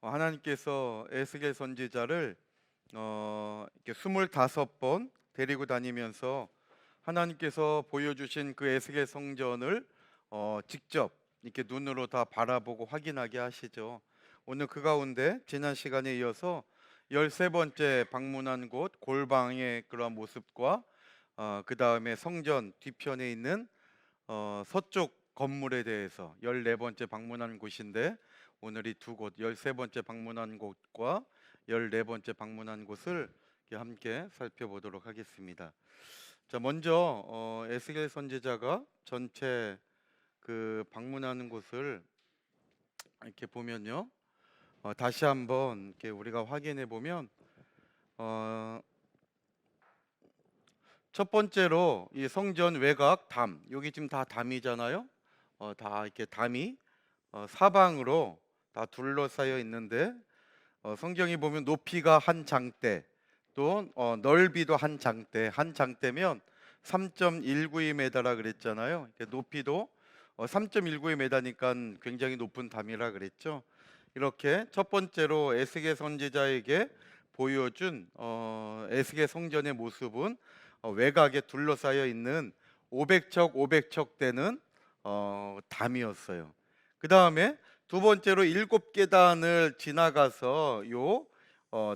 하나님께서 에스겔 선지자를 이렇게 25번 데리고 다니면서 하나님께서 보여주신 그 에스겔 성전을 직접 이렇게 눈으로 다 바라보고 확인하게 하시죠. 오늘 그 가운데 지난 시간에 이어서 13번째 방문한 곳 골방의 그러한 모습과 그 다음에 성전 뒤편에 있는 서쪽 건물에 대해서 14번째 방문한 곳인데, 오늘 이 두 곳 13번째 방문한 곳과 14번째 방문한 곳을 이렇게 함께 살펴보도록 하겠습니다. 자, 먼저 에스겔 선지자가 전체 그 방문하는 곳을 이렇게 보면요, 다시 한번 이렇게 우리가 확인해 보면 어, 첫 번째로 이 성전 외곽 담, 여기 지금 다 담이잖아요. 다 이렇게 담이 사방으로 다 둘러싸여 있는데, 성경이 보면 높이가 한 장대, 또 넓이도 한 장대, 한 장대면 3.19m라 그랬잖아요. 높이도 3.19m니까 굉장히 높은 담이라 그랬죠. 이렇게 첫 번째로 에스겔 선지자에게 보여준 에스겔 성전의 모습은 외곽에 둘러싸여 있는 500척 500척 되는 담이었어요. 그 다음에 두 번째로 7계단을 지나가서 요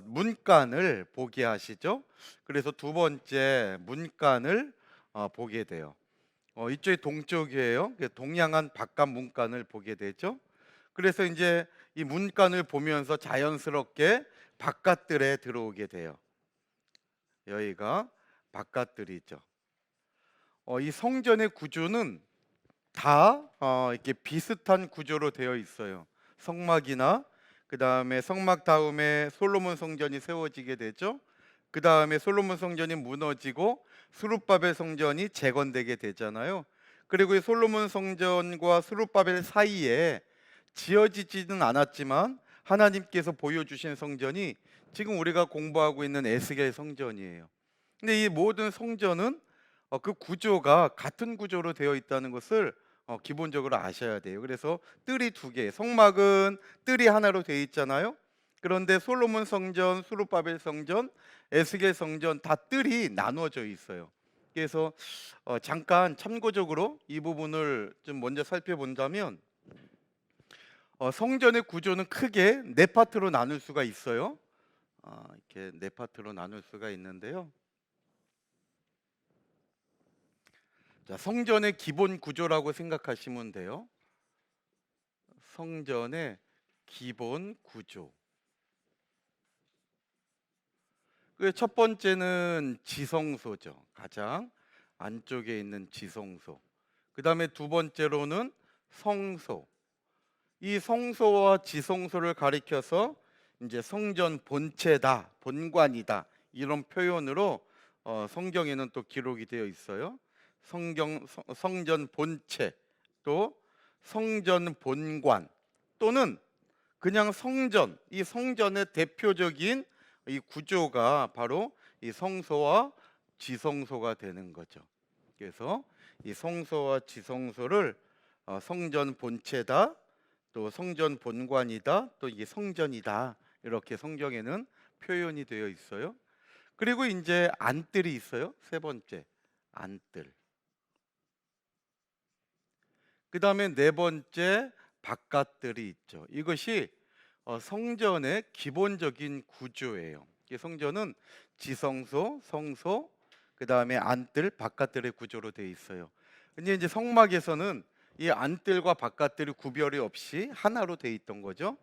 문간을 보게 하시죠. 그래서 두 번째 문간을 보게 돼요. 이쪽이 동쪽이에요. 동양한 바깥 문간을 보게 되죠. 그래서 이제 이 문간을 보면서 자연스럽게 바깥들에 들어오게 돼요. 여기가 바깥들이죠. 이 성전의 구조는 다 이렇게 비슷한 구조로 되어 있어요. 성막이나 그 다음에 성막 다음에 솔로몬 성전이 세워지게 되죠. 그 다음에 솔로몬 성전이 무너지고 스룹바벨 성전이 재건되게 되잖아요. 그리고 이 솔로몬 성전과 스룹바벨 사이에 지어지지는 않았지만 하나님께서 보여주신 성전이 지금 우리가 공부하고 있는 에스겔 성전이에요. 근데 이 모든 성전은 그 구조가 같은 구조로 되어 있다는 것을 기본적으로 아셔야 돼요. 그래서 뜰이 두 개, 성막은 뜰이 하나로 되어 있잖아요. 그런데 솔로몬 성전, 수룹바벨 성전, 에스겔 성전 다 뜰이 나누어져 있어요. 그래서 잠깐 참고적으로 이 부분을 좀 먼저 살펴본다면, 성전의 구조는 크게 네 파트로 나눌 수가 있어요. 이렇게 네 파트로 나눌 수가 있는데요. 자, 성전의 기본 구조라고 생각하시면 돼요. 성전의 기본 구조. 그 첫 번째는 지성소죠. 가장 안쪽에 있는 지성소. 그 다음에 두 번째로는 성소. 이 성소와 지성소를 가리켜서 이제 성전 본체다, 본관이다, 이런 표현으로 성경에는 또 기록이 되어 있어요. 성전 본체, 또 성전 본관, 또는 그냥 성전, 이 성전의 대표적인 이 구조가 바로 이 성소와 지성소가 되는 거죠. 그래서 이 성소와 지성소를 성전 본체다, 또 성전 본관이다, 또 이게 성전이다, 이렇게 성경에는 표현이 되어 있어요. 그리고 이제 안뜰이 있어요. 세 번째, 안뜰. 그 다음에 네 번째, 바깥뜰이 있죠. 이것이 성전의 기본적인 구조예요. 성전은 지성소, 성소, 그 다음에 안뜰, 바깥뜰의 구조로 되어 있어요. 근데 이제 성막에서는 이 안뜰과 바깥뜰이 구별이 없이 하나로 되어 있던 거죠.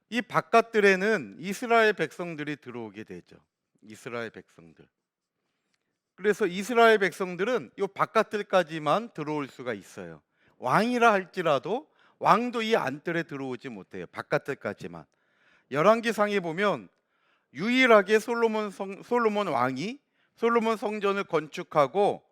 이 바깥뜰에는 이스라엘 백성들이 들어오게 되죠. 이스라엘 백성들. 그래서 이스라엘 백성들은 이 바깥뜰까지만 들어올 수가 있어요. 왕이라 할지라도 왕도 이 안뜰에 들어오지 못해요. 바깥뜰까지만. 열왕기상에 보면 유일하게 솔로몬 왕이 솔로몬 성전을 건축하고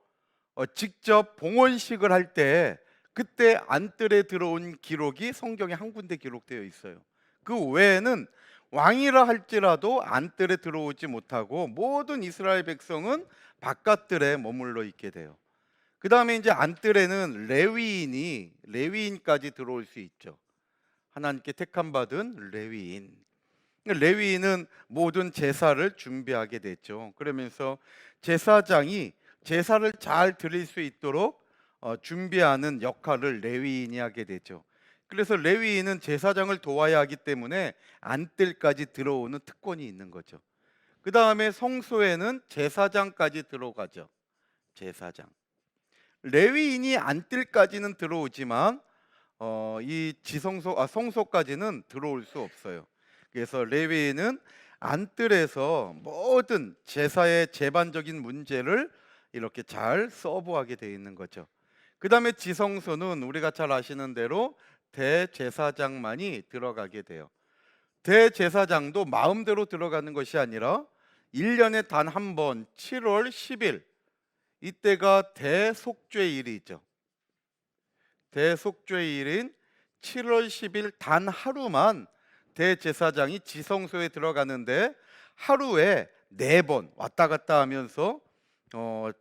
직접 봉헌식을 할 때, 그때 안뜰에 들어온 기록이 성경에 한 군데 기록되어 있어요. 그 외에는 왕이라 할지라도 안뜰에 들어오지 못하고 모든 이스라엘 백성은 바깥뜰에 머물러 있게 돼요. 그 다음에 이제 안뜰에는 레위인까지 들어올 수 있죠. 하나님께 택함 받은 레위인. 레위인은 모든 제사를 준비하게 됐죠. 그러면서 제사장이 제사를 잘 드릴 수 있도록 준비하는 역할을 레위인이 하게 되죠. 그래서 레위인은 제사장을 도와야 하기 때문에 안뜰까지 들어오는 특권이 있는 거죠. 그 다음에 성소에는 제사장까지 들어가죠. 제사장. 레위인이 안뜰까지는 들어오지만 이 성소까지는 들어올 수 없어요. 그래서 레위인은 안뜰에서 모든 제사의 제반적인 문제를 이렇게 잘 서브하게 되어 있는 거죠. 그 다음에 지성소는 우리가 잘 아시는 대로 대제사장만이 들어가게 돼요. 대제사장도 마음대로 들어가는 것이 아니라 1년에 단 한 번 7월 10일 이때가 대속죄일이죠. 대속죄일인 7월 10일 단 하루만 대제사장이 지성소에 들어가는데 하루에 4번 왔다 갔다 하면서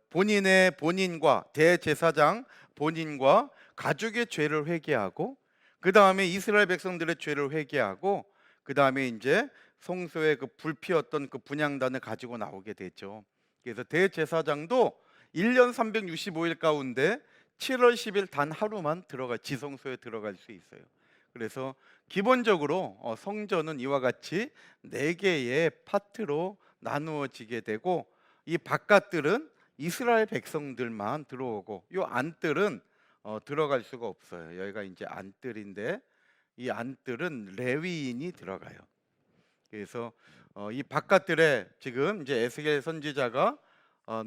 본인과 대제사장 본인과 가족의 죄를 회개하고 그 다음에 이스라엘 백성들의 죄를 회개하고 그 다음에 이제 성소에 그 불피웠던 그 분향단을 가지고 나오게 되죠. 그래서 대제사장도 1년 365일 가운데 7월 10일 단 하루만 지성소에 들어갈 수 있어요. 그래서 기본적으로 성전은 이와 같이 4개의 파트로 나누어지게 되고 이 바깥들은 이스라엘 백성들만 들어오고 이 안뜰은 들어갈 수가 없어요. 여기가 이제 안뜰인데 이 안뜰은 레위인이 들어가요. 그래서 이 바깥들에 지금 이제 에스겔 선지자가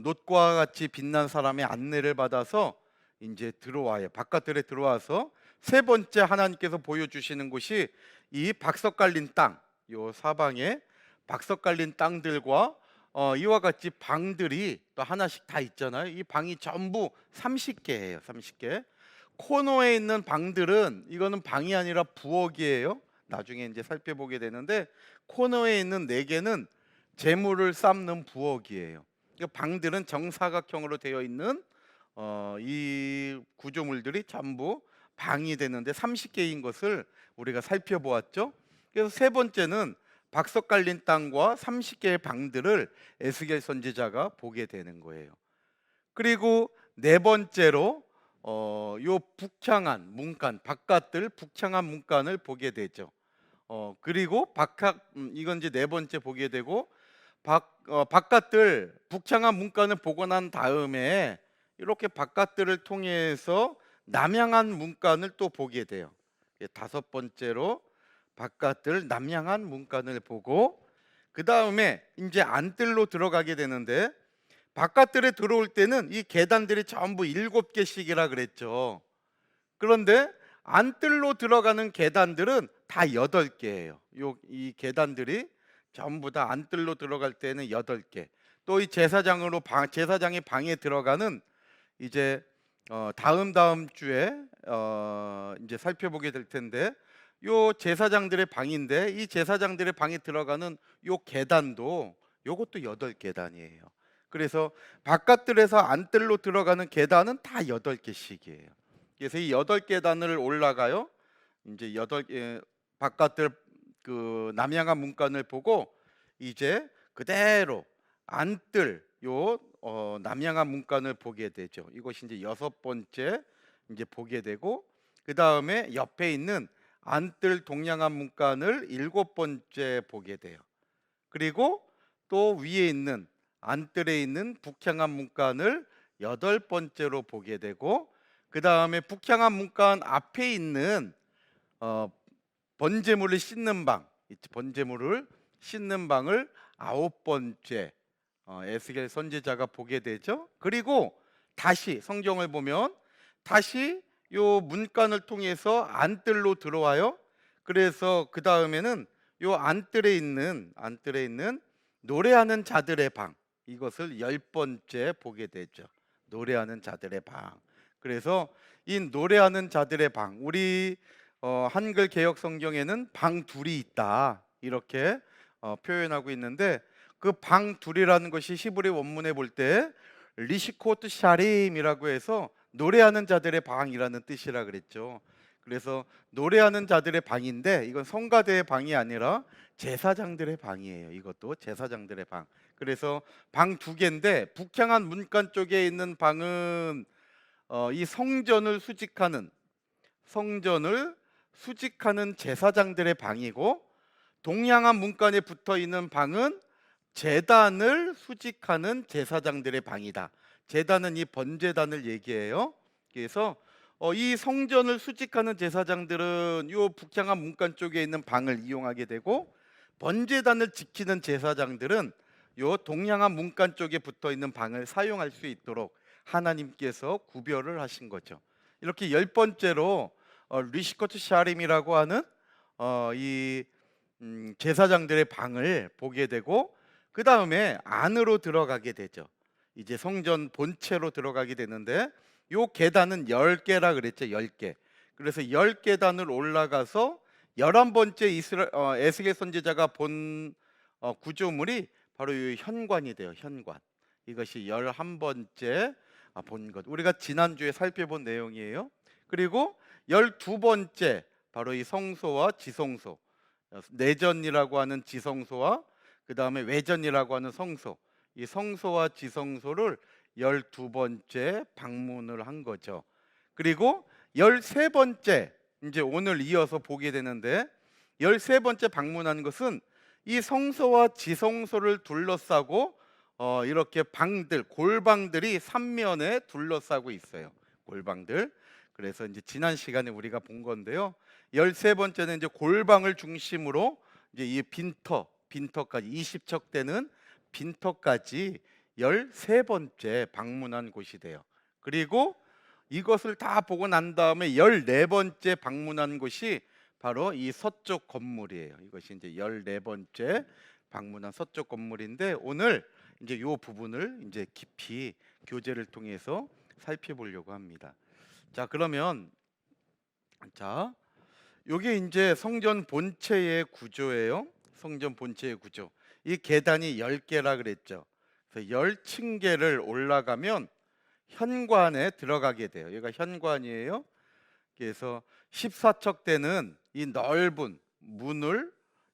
놋과 같이 빛난 사람의 안내를 받아서 이제 들어와요. 바깥들에 들어와서 세 번째 하나님께서 보여주시는 곳이 이 박석 깔린 땅, 요 사방에 박석 깔린 땅들과 이와 같이 방들이 또 하나씩 다 있잖아요. 이 방이 전부 30개예요. 30개. 코너에 있는 방들은 이거는 방이 아니라 부엌이에요. 나중에 이제 살펴보게 되는데 코너에 있는 4개는 재물을 삶는 부엌이에요. 이 방들은 정사각형으로 되어 있는 이 구조물들이 전부 방이 되는데 30개인 것을 우리가 살펴보았죠. 그래서 세 번째는 박석 깔린 땅과 30개의 방들을 에스겔 선지자가 보게 되는 거예요. 그리고 네 번째로 요 북향한 문간, 바깥들 북향한 문간을 보게 되죠. 그리고 이건 이제 네 번째 보게 되고 바깥들 북향한 문간을 보고 난 다음에 이렇게 바깥들을 통해서 남향한 문간을 또 보게 돼요. 다섯 번째로 바깥들 남향한 문간을 보고 그 다음에 이제 안뜰로 들어가게 되는데 바깥들에 들어올 때는 이 계단들이 전부 7개씩이라 그랬죠. 그런데 안뜰로 들어가는 계단들은 다 8개예요. 이 계단들이 전부 다 안뜰로 들어갈 때는 8개. 또 이 제사장의 방에 들어가는 이제 다음 주에 이제 살펴보게 될 텐데 요 제사장들의 방인데 이 제사장들의 방에 들어가는 요 계단도 요것도 8계단이에요. 그래서 바깥들에서 안뜰로 들어가는 계단은 다 8개씩이에요. 그래서 이 8계단을 올라가요. 이제 바깥들 그 남향한 문간을 보고 이제 그대로 안뜰 남향한 문간을 보게 되죠. 이것이 이제 6번째 이제 보게 되고 그 다음에 옆에 있는 안뜰 동향한 문간을 7번째 보게 돼요. 그리고 또 위에 있는 안뜰에 있는 북향한 문간을 8번째로 보게 되고 그 다음에 북향한 문간 앞에 있는 번제물을 씻는 방을 9번째 에스겔 선지자가 보게 되죠. 그리고 다시 성경을 보면 다시 요 문간을 통해서 안뜰로 들어와요. 그래서 그 다음에는 요 안뜰에 있는 노래하는 자들의 방, 이것을 10번째 보게 되죠. 노래하는 자들의 방. 그래서 이 노래하는 자들의 방, 우리 한글 개역 성경에는 방 둘이 있다 이렇게 표현하고 있는데 그 방 둘이라는 것이 히브리 원문에 볼 때 리시코트 샤림이라고 해서 노래하는 자들의 방이라는 뜻이라 그랬죠. 그래서 노래하는 자들의 방인데 이건 성가대의 방이 아니라 제사장들의 방이에요. 이것도 제사장들의 방. 그래서 방 두 개인데 북향한 문간 쪽에 있는 방은 이 성전을 수직하는 제사장들의 방이고, 동양한 문간에 붙어 있는 방은 제단을 수직하는 제사장들의 방이다. 제단은 이 번제단을 얘기해요. 그래서 이 성전을 수직하는 제사장들은 요 북향한 문간 쪽에 있는 방을 이용하게 되고, 번제단을 지키는 제사장들은 요 동양한 문간 쪽에 붙어 있는 방을 사용할 수 있도록 하나님께서 구별을 하신 거죠. 이렇게 열 번째로 리시코트 샤림이라고 하는 이 제사장들의 방을 보게 되고, 그 다음에 안으로 들어가게 되죠. 이제 성전 본체로 들어가게 되는데, 요 계단은 10개라 그랬죠. 10개. 그래서 10계단을 올라가서 11번째 에스겔 선지자가 본 구조물이 바로 이 현관이 돼요. 현관. 이것이 11번째 본 것. 우리가 지난주에 살펴본 내용이에요. 그리고 12번째 바로 이 성소와 지성소, 내전이라고 하는 지성소와 그 다음에 외전이라고 하는 성소, 이 성소와 지성소를 12번째 방문을 한 거죠. 그리고 13번째, 이제 오늘 이어서 보게 되는데, 13번째 방문한 것은 이 성소와 지성소를 둘러싸고 이렇게 골방들이 삼면에 둘러싸고 있어요. 골방들. 그래서 이제 지난 시간에 우리가 본 건데요. 13번째는 이제 골방을 중심으로 이제 이 빈터까지 20척 되는 빈터까지 13번째 방문한 곳이 돼요. 그리고 이것을 다 보고 난 다음에 14번째 방문한 곳이 바로 이 서쪽 건물이에요. 이것이 이제 14번째 방문한 서쪽 건물인데, 오늘 이제 이 부분을 이제 깊이 교재를 통해서 살펴보려고 합니다. 자, 그러면 요게 이제 성전 본체의 구조예요. 성전 본체의 구조. 이 계단이 10개라 그랬죠. 그래서 10층계를 올라가면 현관에 들어가게 돼요. 여기가 현관이에요. 그래서 14척 되는 이 넓은 문을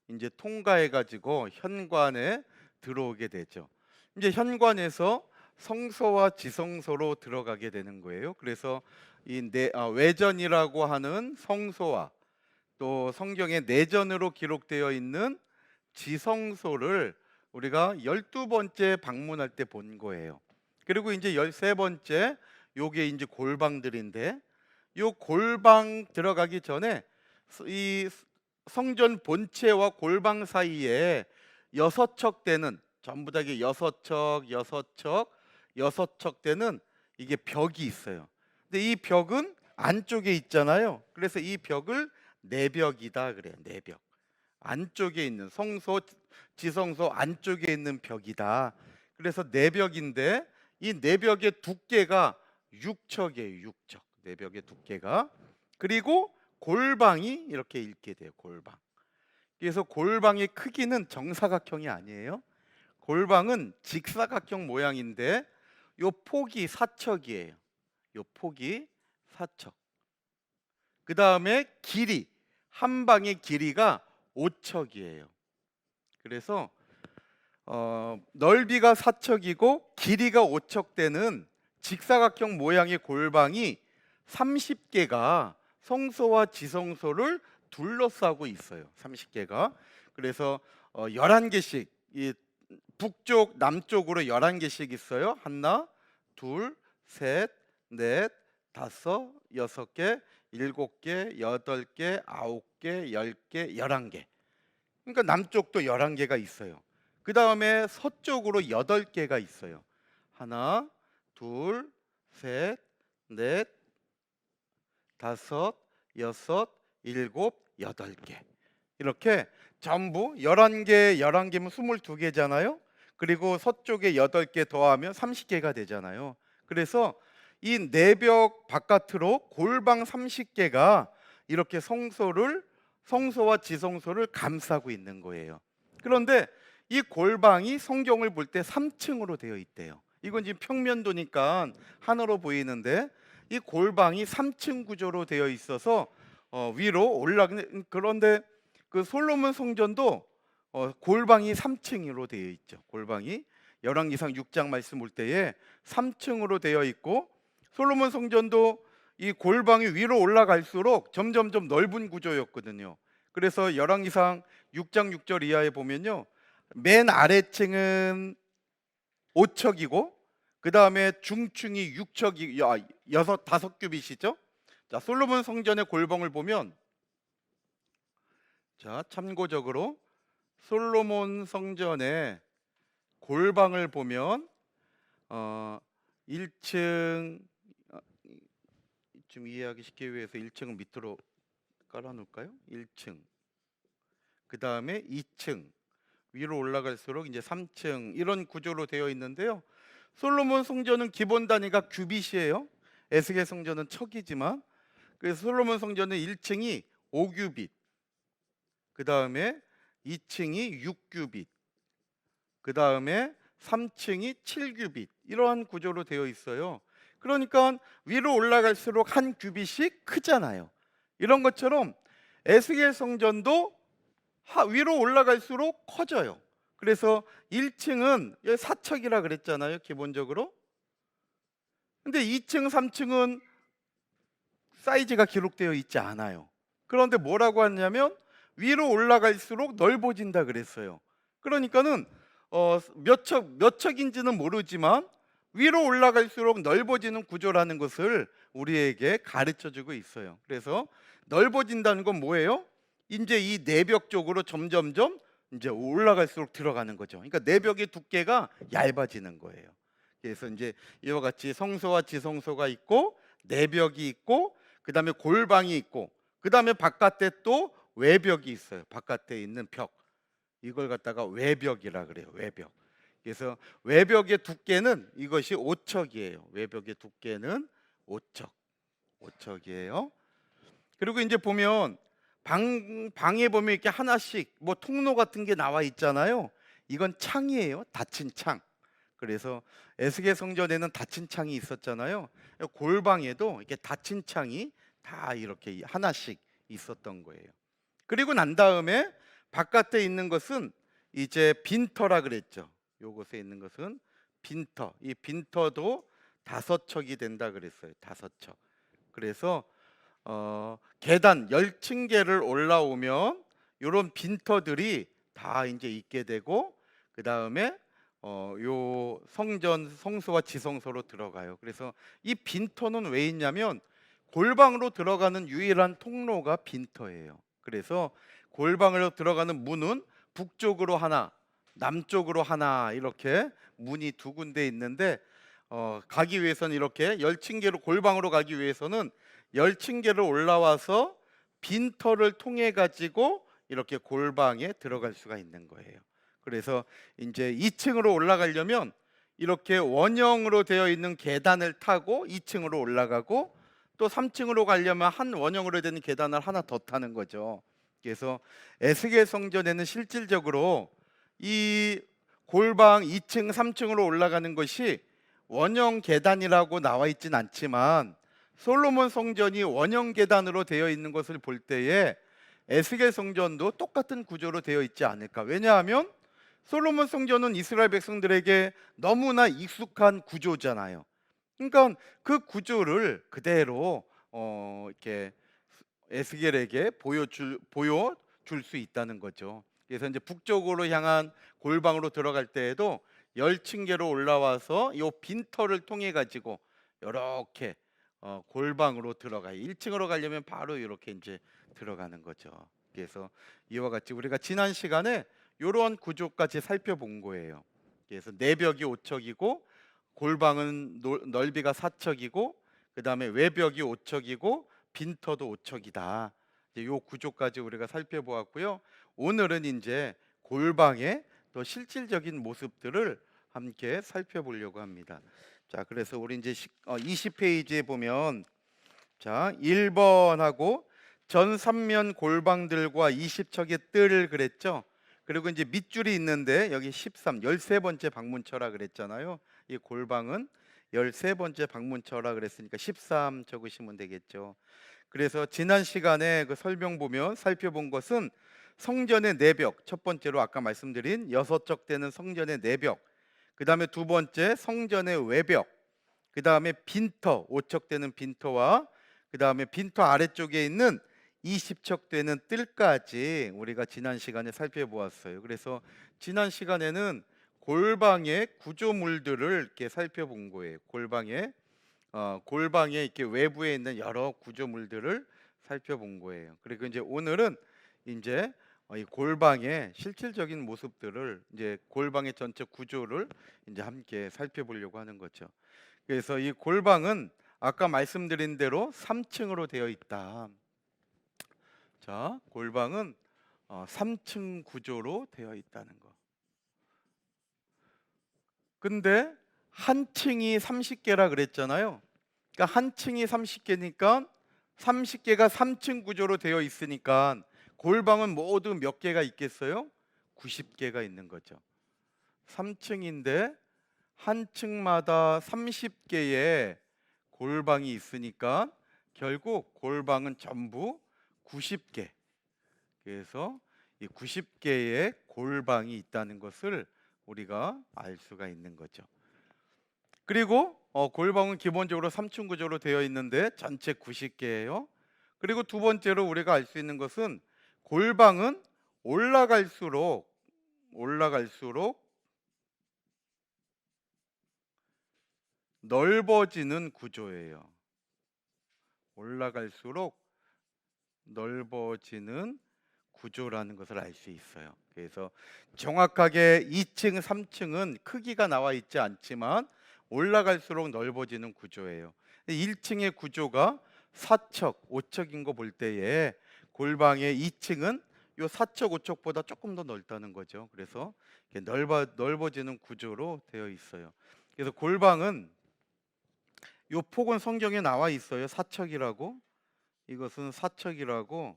이제 통과해 가지고 현관에 들어오게 되죠. 이제 현관에서 성소와 지성소로 들어가게 되는 거예요. 그래서 이 외전이라고 하는 성소와 또 성경에 내전으로 기록되어 있는 지성소를 우리가 12번째 방문할 때 본 거예요. 그리고 이제 13번째, 요게 이제 골방들인데, 요 골방 들어가기 전에 이 성전 본체와 골방 사이에 6척 되는, 전부 다 이게 6척 되는 이게 벽이 있어요. 근데 이 벽은 안쪽에 있잖아요. 그래서 이 벽을 내벽이다 그래요. 내벽. 안쪽에 있는 지성소 안쪽에 있는 벽이다. 그래서 내벽인데, 이 내벽의 두께가 6척이에요. 6척. 내벽의 두께가. 그리고 골방이 이렇게 있게 돼요. 골방. 그래서 골방의 크기는 정사각형이 아니에요. 골방은 직사각형 모양인데 요 폭이 4척이에요. 요 폭이 4척. 그 다음에 한 방의 길이가 5척이에요. 그래서 넓이가 4척이고 길이가 5척 되는 직사각형 모양의 골방이 30개가 성소와 지성소를 둘러싸고 있어요. 30개가. 그래서 11개씩 이 북쪽 남쪽으로 11개씩 있어요. 하나, 둘, 셋, 넷, 다섯, 6개, 7개, 8개, 9개, 10개, 11개. 그러니까 남쪽도 11개가 있어요. 그 다음에 서쪽으로 8개가 있어요. 하나, 둘, 셋, 넷, 다섯, 6, 7, 8개. 이렇게 전부 11개면 22개잖아요. 그리고 서쪽에 8개 더하면 30개가 되잖아요. 그래서 이 내벽 바깥으로 골방 30개가 이렇게 성소와 지성소를 감싸고 있는 거예요. 그런데 이 골방이 성경을 볼 때 3층으로 되어 있대요. 이건 지금 평면도니까 하나로 보이는데, 이 골방이 3층 구조로 되어 있어서 위로 올라가는. 그런데 그 솔로몬 성전도 골방이 3층으로 되어 있죠. 골방이 열왕기상 6장 말씀 볼 때에 3층으로 되어 있고, 솔로몬 성전도 이 골방이 위로 올라갈수록 점점점 넓은 구조였거든요. 그래서 열왕기상 6장 6절 이하에 보면요, 맨 아래층은 5척이고 그 다음에 중층이 6척이 다섯 규빗이죠. 자, 솔로몬 성전의 골방을 보면, 자, 참고적으로 솔로몬 성전의 골방을 보면 1층, 좀 이해하기 쉽게 위해서 1층은 밑으로 깔아 놓을까요? 1층, 그 다음에 2층, 위로 올라갈수록 이제 3층, 이런 구조로 되어 있는데요. 솔로몬 성전은 기본 단위가 규빗이에요. 에스겔 성전은 척이지만, 그래서 솔로몬 성전은 1층이 5규빗, 그 다음에 2층이 6규빗, 그 다음에 3층이 7규빗, 이러한 구조로 되어 있어요. 그러니까 위로 올라갈수록 한 규빗이 크잖아요. 이런 것처럼 에스겔 성전도 위로 올라갈수록 커져요. 그래서 1층은 4척이라 그랬잖아요, 기본적으로. 근데 2층, 3층은 사이즈가 기록되어 있지 않아요. 그런데 뭐라고 하냐면 위로 올라갈수록 넓어진다 그랬어요. 그러니까는 몇 척인지는 모르지만 위로 올라갈수록 넓어지는 구조라는 것을 우리에게 가르쳐 주고 있어요. 그래서 넓어진다는 건 뭐예요? 이제 이 내벽 쪽으로 점점점 이제 올라갈수록 들어가는 거죠. 그러니까 내벽의 두께가 얇아지는 거예요. 그래서 이제 이와 같이 성소와 지성소가 있고, 내벽이 있고, 그 다음에 골방이 있고, 그 다음에 바깥에 또 외벽이 있어요. 바깥에 있는 벽, 이걸 갖다가 외벽이라 그래요. 외벽. 그래서 외벽의 두께는 이것이 5척이에요. 외벽의 두께는 5척이에요. 그리고 이제 보면 방에 보면 이렇게 하나씩 뭐 통로 같은 게 나와 있잖아요. 이건 창이에요. 닫힌 창. 그래서 에스겔 성전에는 닫힌 창이 있었잖아요. 골방에도 이렇게 닫힌 창이 다 이렇게 하나씩 있었던 거예요. 그리고 난 다음에 바깥에 있는 것은 이제 빈터라 그랬죠. 요것에 있는 것은 빈터. 이 빈터도 5척이 된다 그랬어요. 5척. 그래서 계단 10층계를 올라오면 이런 빈터들이 다 이제 있게 되고, 그 다음에 요 성소와 지성소로 들어가요. 그래서 이 빈터는 왜 있냐면 골방으로 들어가는 유일한 통로가 빈터예요. 그래서 골방으로 들어가는 문은 북쪽으로 하나, 남쪽으로 하나, 이렇게 문이 2군데 있는데, 가기 위해서는 이렇게 10층계로 골방으로 가기 위해서는 10층계를 올라와서 빈터를 통해 가지고 이렇게 골방에 들어갈 수가 있는 거예요. 그래서 이제 2층으로 올라가려면 이렇게 원형으로 되어 있는 계단을 타고 2층으로 올라가고, 또 3층으로 가려면 한 원형으로 되는 계단을 하나 더 타는 거죠. 그래서 에스겔 성전에는 실질적으로 이 골방 2층, 3층으로 올라가는 것이 원형 계단이라고 나와 있진 않지만, 솔로몬 성전이 원형 계단으로 되어 있는 것을 볼 때에 에스겔 성전도 똑같은 구조로 되어 있지 않을까. 왜냐하면 솔로몬 성전은 이스라엘 백성들에게 너무나 익숙한 구조잖아요. 그러니까 그 구조를 그대로 이렇게 에스겔에게 보여줄 수 있다는 거죠. 그래서 이제 북쪽으로 향한 골방으로 들어갈 때에도 10층계로 올라와서 이 빈터를 통해 가지고 이렇게 골방으로 들어가요. 1층으로 가려면 바로 이렇게 이제 들어가는 거죠. 그래서 이와 같이 우리가 지난 시간에 이런 구조까지 살펴본 거예요. 그래서 내벽이 5척이고, 골방은 넓이가 4척이고, 그 다음에 외벽이 5척이고, 빈터도 5척이다. 이 구조까지 우리가 살펴보았고요. 오늘은 이제 골방의 또 실질적인 모습들을 함께 살펴보려고 합니다. 자, 그래서 우리 이제 20페이지에 보면, 자, 1번하고 전 3면 골방들과 20척의 뜰을 그랬죠. 그리고 이제 밑줄이 있는데 여기 13번째 방문처라 그랬잖아요. 이 골방은 13번째 방문처라 그랬으니까 13 적으시면 되겠죠. 그래서 지난 시간에 그 설명 보면 살펴본 것은 성전의 내벽, 첫 번째로 아까 말씀드린 6쪽 되는 성전의 내벽, 그 다음에 두 번째 성전의 외벽, 그 다음에 빈터, 5척 되는 빈터와 그 다음에 빈터 아래쪽에 있는 20척 되는 뜰까지 우리가 지난 시간에 살펴보았어요. 그래서 지난 시간에는 골방의 구조물들을 이렇게 살펴본 거예요. 골방에 이렇게 외부에 있는 여러 구조물들을 살펴본 거예요. 그리고 이제 오늘은 이제 이 골방의 실질적인 모습들을, 이제 골방의 전체 구조를 이제 함께 살펴보려고 하는 거죠. 그래서 이 골방은 아까 말씀드린 대로 3층으로 되어 있다. 자, 골방은 3층 구조로 되어 있다는 거. 근데 한 층이 30개라 그랬잖아요. 그러니까 한 층이 30개니까 30개가 3층 구조로 되어 있으니까 골방은 모두 몇 개가 있겠어요? 90개가 있는 거죠. 3층인데 한 층마다 30개의 골방이 있으니까 결국 골방은 전부 90개. 그래서 이 90개의 골방이 있다는 것을 우리가 알 수가 있는 거죠. 그리고 골방은 기본적으로 3층 구조로 되어 있는데 전체 90개예요. 그리고 두 번째로 우리가 알 수 있는 것은 골방은 올라갈수록 넓어지는 구조예요. 올라갈수록 넓어지는 구조라는 것을 알 수 있어요. 그래서 정확하게 2층, 3층은 크기가 나와 있지 않지만 올라갈수록 넓어지는 구조예요. 1층의 구조가 4척, 5척인 거 볼 때에 골방의 2층은 요 4척, 5척보다 조금 더 넓다는 거죠. 그래서 넓어지는 구조로 되어 있어요. 그래서 골방은 요 폭은 성경에 나와 있어요. 4척이라고. 이것은 4척이라고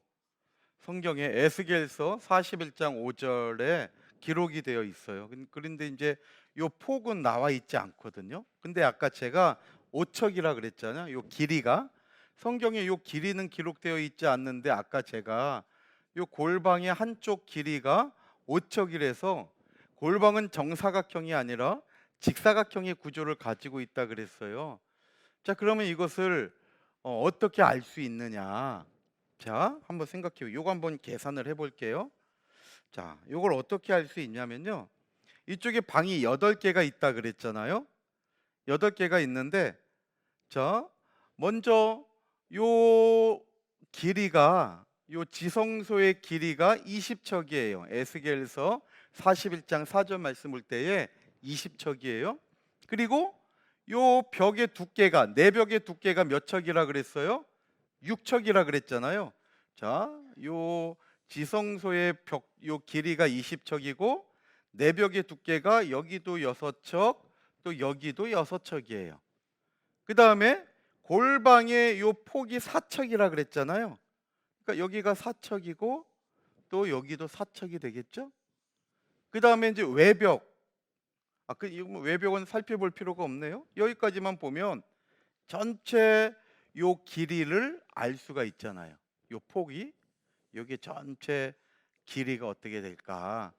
성경에 에스겔서 41장 5절에 기록이 되어 있어요. 그런데 이제 요 폭은 나와 있지 않거든요. 근데 아까 제가 5척이라 그랬잖아요. 요 길이가, 성경에 요 길이는 기록되어 있지 않는데 아까 제가 요 골방의 한쪽 길이가 5척이라서 골방은 정사각형이 아니라 직사각형의 구조를 가지고 있다 그랬어요. 자, 그러면 이것을 어떻게 알 수 있느냐? 자, 한번 생각해요. 요거 한번 계산을 해볼게요. 자, 요걸 어떻게 알 수 있냐면요. 이쪽에 방이 8개가 있다 그랬잖아요. 8개가 있는데, 자, 먼저 요 길이가, 요 지성소의 길이가 20척이에요. 에스겔서 41장 4절 말씀 볼 때에 20척이에요. 그리고 요 벽의 두께가, 내벽의 두께가 몇 척이라 그랬어요? 6척이라 그랬잖아요. 자, 요 지성소의 벽, 요 길이가 20척이고 내벽의 두께가 여기도 6척, 또 여기도 6척이에요. 그 다음에 골방의 요 폭이 4척이라 그랬잖아요. 그러니까 여기가 4척이고 또 여기도 4척이 되겠죠. 그 다음에 이제 외벽, 외벽은 살펴볼 필요가 없네요. 여기까지만 보면 전체 요 길이를 알 수가 있잖아요. 요 폭이, 여기 전체 길이가 어떻게 될까?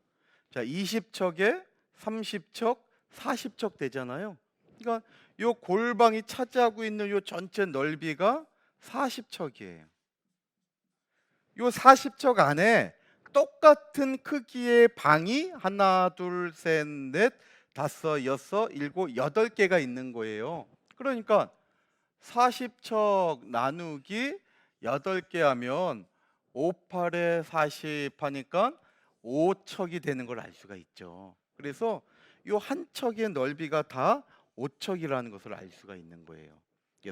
자, 20척에 30척, 40척 되잖아요. 그러니까 요 골방이 차지하고 있는 요 전체 넓이가 40척이에요. 요 40척 안에 똑같은 크기의 방이 하나, 둘, 셋, 넷, 다섯, 여섯, 일곱, 8개가 있는 거예요. 그러니까 40척 나누기 8개 하면 5, 8에 40 하니까 5척이 되는 걸 알 수가 있죠. 그래서 이 한 척의 넓이가 다 5척이라는 것을 알 수가 있는 거예요.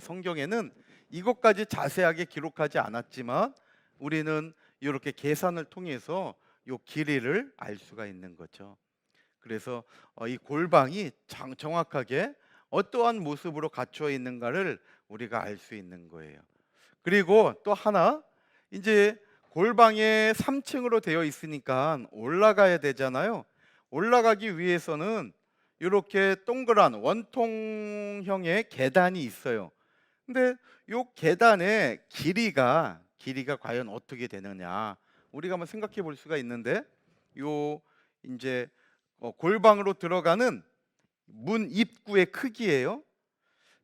성경에는 이것까지 자세하게 기록하지 않았지만 우리는 이렇게 계산을 통해서 이 길이를 알 수가 있는 거죠. 그래서 이 골방이 정확하게 어떠한 모습으로 갖추어 있는가를 우리가 알 수 있는 거예요. 그리고 또 하나, 이제 골방에 3층으로 되어 있으니까 올라가야 되잖아요. 올라가기 위해서는 이렇게 동그란 원통형의 계단이 있어요. 근데 요 계단의 길이가 과연 어떻게 되느냐? 우리가 한번 생각해 볼 수가 있는데 요 인제 골방으로 들어가는 문 입구의 크기예요.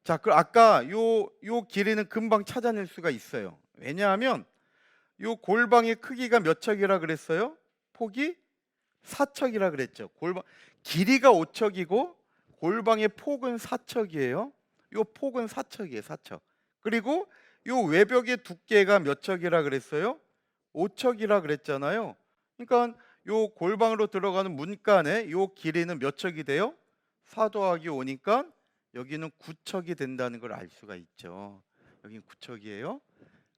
자, 그 아까 요 길이는 금방 찾아낼 수가 있어요. 왜냐하면 요 골방의 크기가 몇 척이라 그랬어요? 폭이 4척이라 그랬죠. 골방 길이가 5척이고 골방의 폭은 4척이에요. 요 폭은 4척이에요, 4척. 그리고 요 외벽의 두께가 몇 척이라 그랬어요? 5척이라 그랬잖아요. 그러니까 요 골방으로 들어가는 문간의 요 길이는 몇 척이 돼요? 4 더하기 5니까 여기는 9척이 된다는 걸 알 수가 있죠. 여긴 9척이에요.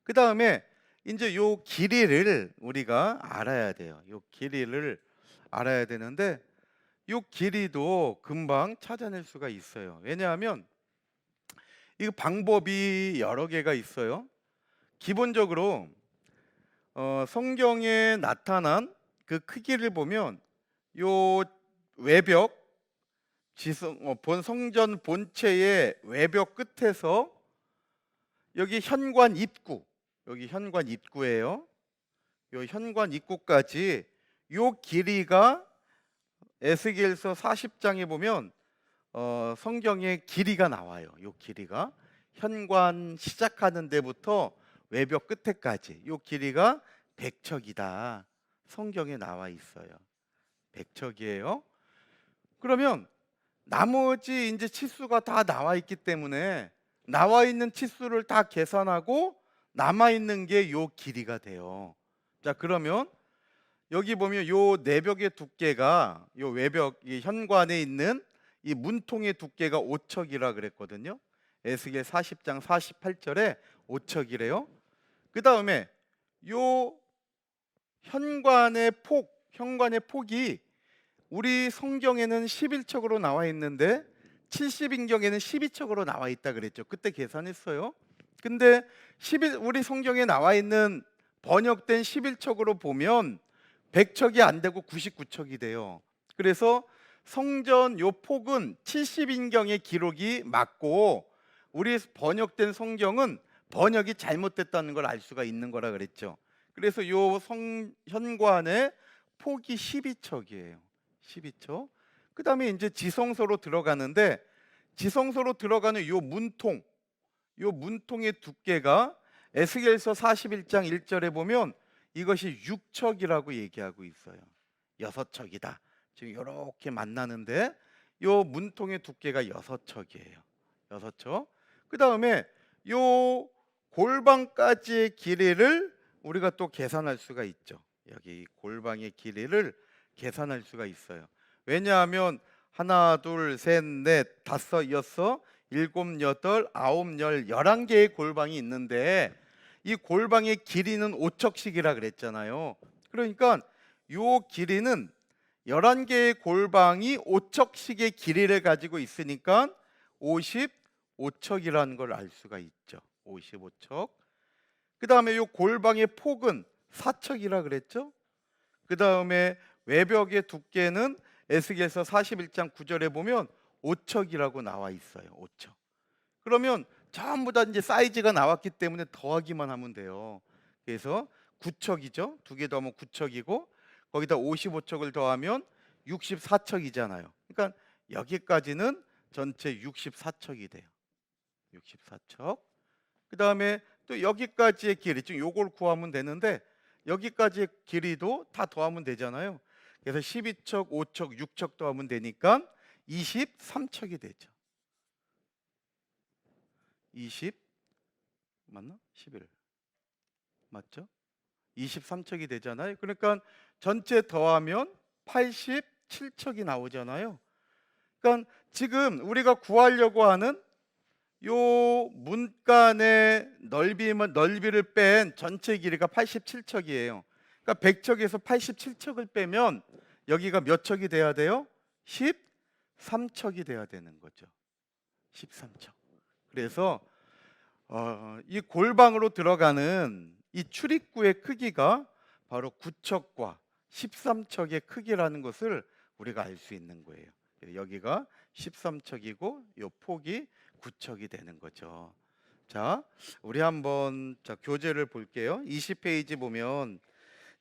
그다음에 인제 요 길이를 우리가 알아야 돼요. 요 길이를 알아야 되는데 요 길이도 금방 찾아낼 수가 있어요. 왜냐하면 이 방법이 여러 개가 있어요. 기본적으로 성경에 나타난 그 크기를 보면 요 외벽 본 성전 본체의 외벽 끝에서 여기 현관 입구, 여기 현관 입구예요. 요 현관 입구까지 요 길이가 에스겔서 40장에 보면 성경의 길이가 나와요. 요 길이가 현관 시작하는 데부터 외벽 끝에까지 요 길이가 100척이다. 성경에 나와 있어요. 100척이에요. 그러면 나머지 이제 치수가 다 나와 있기 때문에 나와 있는 치수를 다 계산하고 남아 있는 게 요 길이가 돼요. 자, 그러면 여기 보면 요 내벽의 두께가 요 외벽 이 현관에 있는 이 문통의 두께가 5척이라 그랬거든요. 에스겔 40장 48절에 5척이래요. 그다음에 요 현관의 폭이 우리 성경에는 11척으로 나와 있는데 70인경에는 12척으로 나와 있다 그랬죠. 그때 계산했어요. 근데 우리 성경에 나와 있는 번역된 11척으로 보면 100척이 안 되고 99척이 돼요. 그래서 성전 요 폭은 70인경의 기록이 맞고 우리 번역된 성경은 번역이 잘못됐다는 걸 알 수가 있는 거라 그랬죠. 그래서 요 현관의 폭이 12척이에요. 12척. 그다음에 이제 지성소로 들어가는데 지성소로 들어가는 요 문통의 두께가 에스겔서 41장 1절에 보면 이것이 6척이라고 얘기하고 있어요. 6척이다. 지금 이렇게 만나는데 요 문통의 두께가 6척이에요. 6척. 그다음에 요 골방까지의 길이를 우리가 또 계산할 수가 있죠. 여기 골방의 길이를 계산할 수가 있어요. 왜냐하면 하나, 둘, 셋, 넷, 다섯, 여섯, 일곱, 여덟, 아홉, 열, 11개의 골방이 있는데 이 골방의 길이는 5척씩이라 그랬잖아요. 그러니까 요 길이는 11개의 골방이 5척씩의 길이를 가지고 있으니까 55척이라는 걸 알 수가 있죠. 55척. 그 다음에 요 골방의 폭은 4척이라 그랬죠. 그 다음에 외벽의 두께는 에스겔서 41장 9절에 보면 5척이라고 나와 있어요. 5척. 그러면 전부 다 이제 사이즈가 나왔기 때문에 더하기만 하면 돼요. 그래서 9척이죠. 두 개 더하면 9척이고 거기다 55척을 더하면 64척이잖아요. 그러니까 여기까지는 전체 64척이 돼요. 64척. 그 다음에 또 여기까지의 길이 지금 요걸 구하면 되는데 여기까지의 길이도 다 더하면 되잖아요. 그래서 12척, 5척, 6척 더하면 되니까 23척이 되죠. 20 맞나? 11 맞죠? 23척이 되잖아요. 그러니까 전체 더하면 87척이 나오잖아요. 그러니까 지금 우리가 구하려고 하는 요 문간의 넓이를 뺀 전체 길이가 87척이에요. 그러니까 100척에서 87척을 빼면 여기가 몇 척이 돼야 돼요? 13척이 돼야 되는 거죠. 13척. 그래서 이 골방으로 들어가는 이 출입구의 크기가 바로 9척과 13척의 크기라는 것을 우리가 알 수 있는 거예요. 여기가 13척이고 이 폭이 9척이 되는 거죠. 자, 우리 한번 교재를 볼게요. 20페이지 보면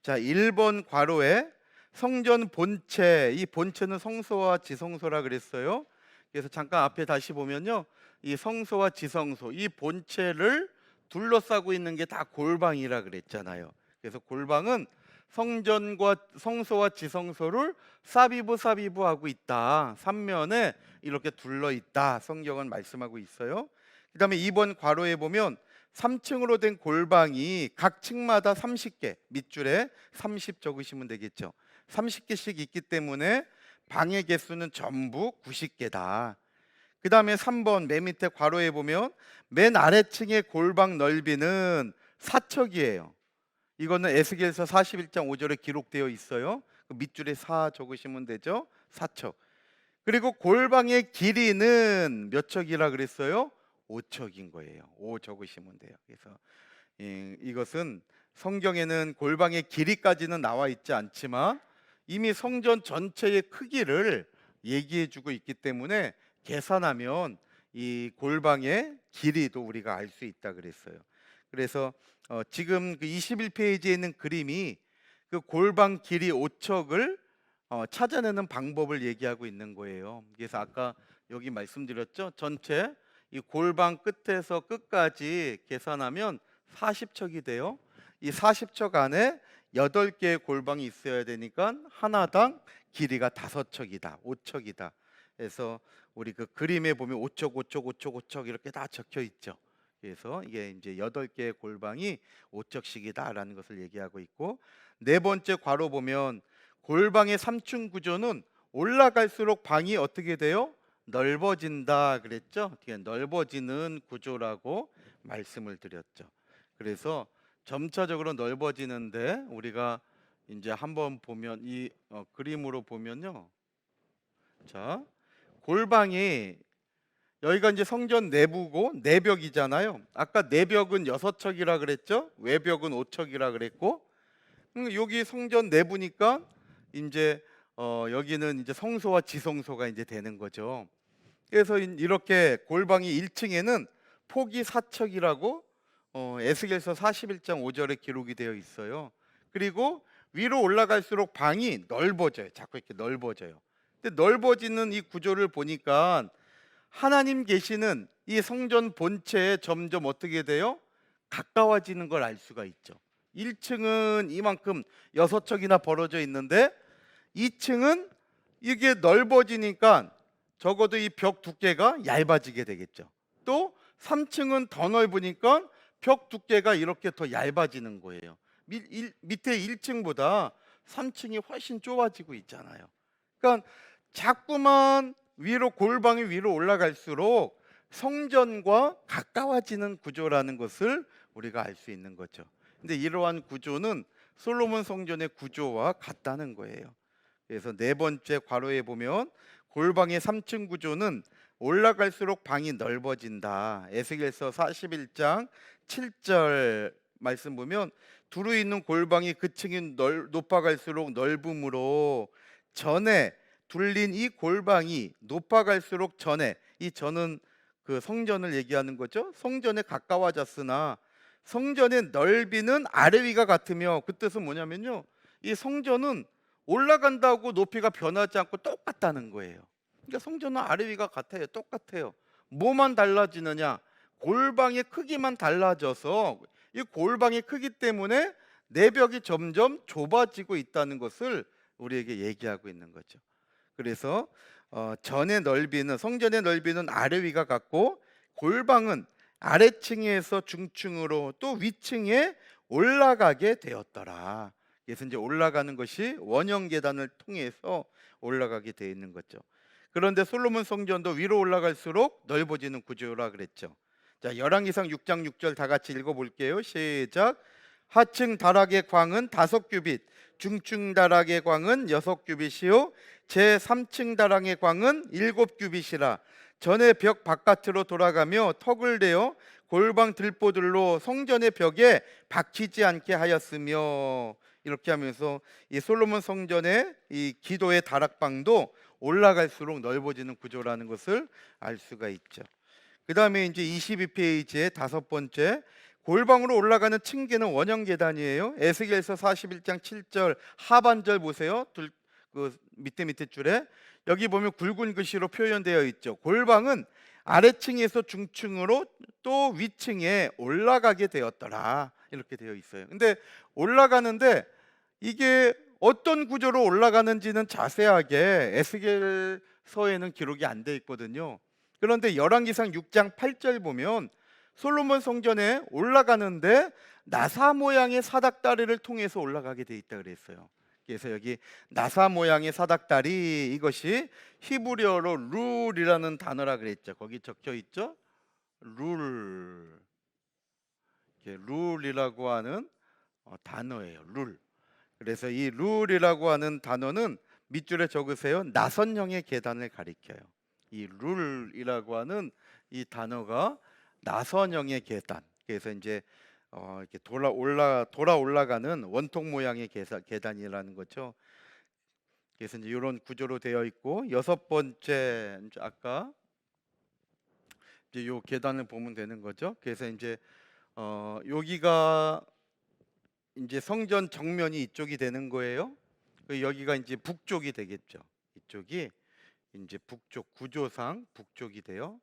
자, 1번 괄호에 성전 본체, 이 본체는 성소와 지성소라 그랬어요. 그래서 잠깐 앞에 다시 보면요, 이 성소와 지성소, 이 본체를 둘러싸고 있는 게 다 골방이라 그랬잖아요. 그래서 골방은 성전과 성소와 지성소를 사비부 사비부하고 있다. 삼면에 이렇게 둘러 있다. 성경은 말씀하고 있어요. 그다음에 2번 괄호에 보면 3층으로 된 골방이 각 층마다 30개, 밑줄에 30 적으시면 되겠죠. 30개씩 있기 때문에 방의 개수는 전부 90개다. 그 다음에 3번 맨 밑에 괄호에 보면 맨 아래층의 골방 넓이는 4척이에요. 이거는 에스겔서 41장 5절에 기록되어 있어요. 그 밑줄에 4 적으시면 되죠. 4척. 그리고 골방의 길이는 몇 척이라 그랬어요? 5척인 거예요. 5 적으시면 돼요. 그래서 이것은 성경에는 골방의 길이까지는 나와 있지 않지만 이미 성전 전체의 크기를 얘기해 주고 있기 때문에 계산하면 이 골방의 길이도 우리가 알 수 있다 그랬어요. 그래서 지금 그 21페이지에 있는 그림이 그 골방 길이 5척을 찾아내는 방법을 얘기하고 있는 거예요. 그래서 아까 여기 말씀드렸죠. 전체 이 골방 끝에서 끝까지 계산하면 40척이 돼요. 이 40척 안에 8개의 골방이 있어야 되니까 하나당 길이가 5척이다. 5척이다. 그래서 우리 그 그림에 보면 5척, 5척, 5척, 5척 이렇게 다 적혀 있죠. 그래서 이게 이제 8개의 골방이 5척씩이다라는 것을 얘기하고 있고, 네 번째 괄호 보면 골방의 3층 구조는 올라갈수록 방이 어떻게 돼요? 넓어진다 그랬죠? 넓어지는 구조라고 말씀을 드렸죠. 그래서 점차적으로 넓어지는데 우리가 이제 한번 보면 이 그림으로 보면요. 자, 골방이 여기가 이제 성전 내부고 내벽이잖아요. 아까 내벽은 6척이라 그랬죠? 외벽은 5척이라 그랬고, 여기 성전 내부니까 이제 여기는 이제 성소와 지성소가 이제 되는 거죠. 그래서 이렇게 골방이 1층에는 폭이 4척이라고 에스겔서 41장 5절에 기록이 되어 있어요. 그리고 위로 올라갈수록 방이 넓어져요. 자꾸 이렇게 넓어져요. 근데 넓어지는 이 구조를 보니까 하나님 계시는 이 성전 본체에 점점 어떻게 돼요? 가까워지는 걸 알 수가 있죠. 1층은 이만큼 6척이나 벌어져 있는데 2층은 이게 넓어지니까 적어도 이 벽 두께가 얇아지게 되겠죠. 또 3층은 더 넓으니까 벽 두께가 이렇게 더 얇아지는 거예요. 밑에 1층보다 3층이 훨씬 좁아지고 있잖아요. 그러니까 자꾸만 위로 골방이 위로 올라갈수록 성전과 가까워지는 구조라는 것을 우리가 알 수 있는 거죠. 근데 이러한 구조는 솔로몬 성전의 구조와 같다는 거예요. 그래서 네 번째 괄호에 보면 골방의 3층 구조는 올라갈수록 방이 넓어진다. 에스겔서 41장 7절 말씀 보면 두루 있는 골방이 그 층이 높아갈수록 넓음으로 전에 둘린 이 골방이 높아갈수록 전에, 이 전은 그 성전을 얘기하는 거죠. 성전에 가까워졌으나 성전의 넓이는 아래 위가 같으며, 그 뜻은 뭐냐면요, 이 성전은 올라간다고 높이가 변하지 않고 똑같다는 거예요. 그러니까 성전은 아래 위가 같아요. 똑같아요. 뭐만 달라지느냐? 골방의 크기만 달라져서 이 골방의 크기 때문에 내벽이 점점 좁아지고 있다는 것을 우리에게 얘기하고 있는 거죠. 그래서 전의 넓이는, 성전의 넓이는 아래 위가 같고 골방은 아래층에서 중층으로 또 위층에 올라가게 되었더라. 그래서 이제 올라가는 것이 원형 계단을 통해서 올라가게 되어 있는 거죠. 그런데 솔로몬 성전도 위로 올라갈수록 넓어지는 구조라 그랬죠. 자, 열왕기상 6장 6절 다 같이 읽어볼게요. 시작. 하층 다락의 광은 5규빗, 중층 다락의 광은 6규빗이요 제 3층 다락의 광은 7규빗이라. 전의 벽 바깥으로 돌아가며 턱을 대어 골방 들보들로 성전의 벽에 박히지 않게 하였으며, 이렇게 하면서 이 솔로몬 성전의 이 기도의 다락방도 올라갈수록 넓어지는 구조라는 것을 알 수가 있죠. 그다음에 이제 22페이지에 다섯 번째, 골방으로 올라가는 층계는 원형 계단이에요. 에스겔서 41장 7절 하반절 보세요. 그 밑에 줄에 여기 보면 굵은 글씨로 표현되어 있죠. 골방은 아래층에서 중층으로 또 위층에 올라가게 되었더라, 이렇게 되어 있어요. 근데 올라가는데 이게 어떤 구조로 올라가는지는 자세하게 에스겔서에는 기록이 안 돼 있거든요. 그런데 열왕기상 6장 8절 보면 솔로몬 성전에 올라가는데 나사 모양의 사닥다리를 통해서 올라가게 돼 있다 그랬어요. 그래서 여기 나사 모양의 사닥다리, 이것이 히브리어로 룰이라는 단어라 그랬죠. 거기 적혀 있죠. 룰. 룰이라고 하는 단어예요. 룰. 그래서 이 룰이라고 하는 단어는 밑줄에 적으세요. 나선형의 계단을 가리켜요. 이 룰이라고 하는 이 단어가 나선형의 계단. 그래서 이제 이렇게 돌아 올라가는 원통 모양의 계단이라는 거죠. 그래서 이제 이런 구조로 되어 있고, 여섯 번째 이제 아까 이제 요 계단을 보면 되는 거죠. 그래서 이제 여기가 이제 성전 정면이 이쪽이 되는 거예요. 여기가 이제 북쪽이 되겠죠. 이쪽이 이제 북쪽, 구조상 북쪽이 돼요.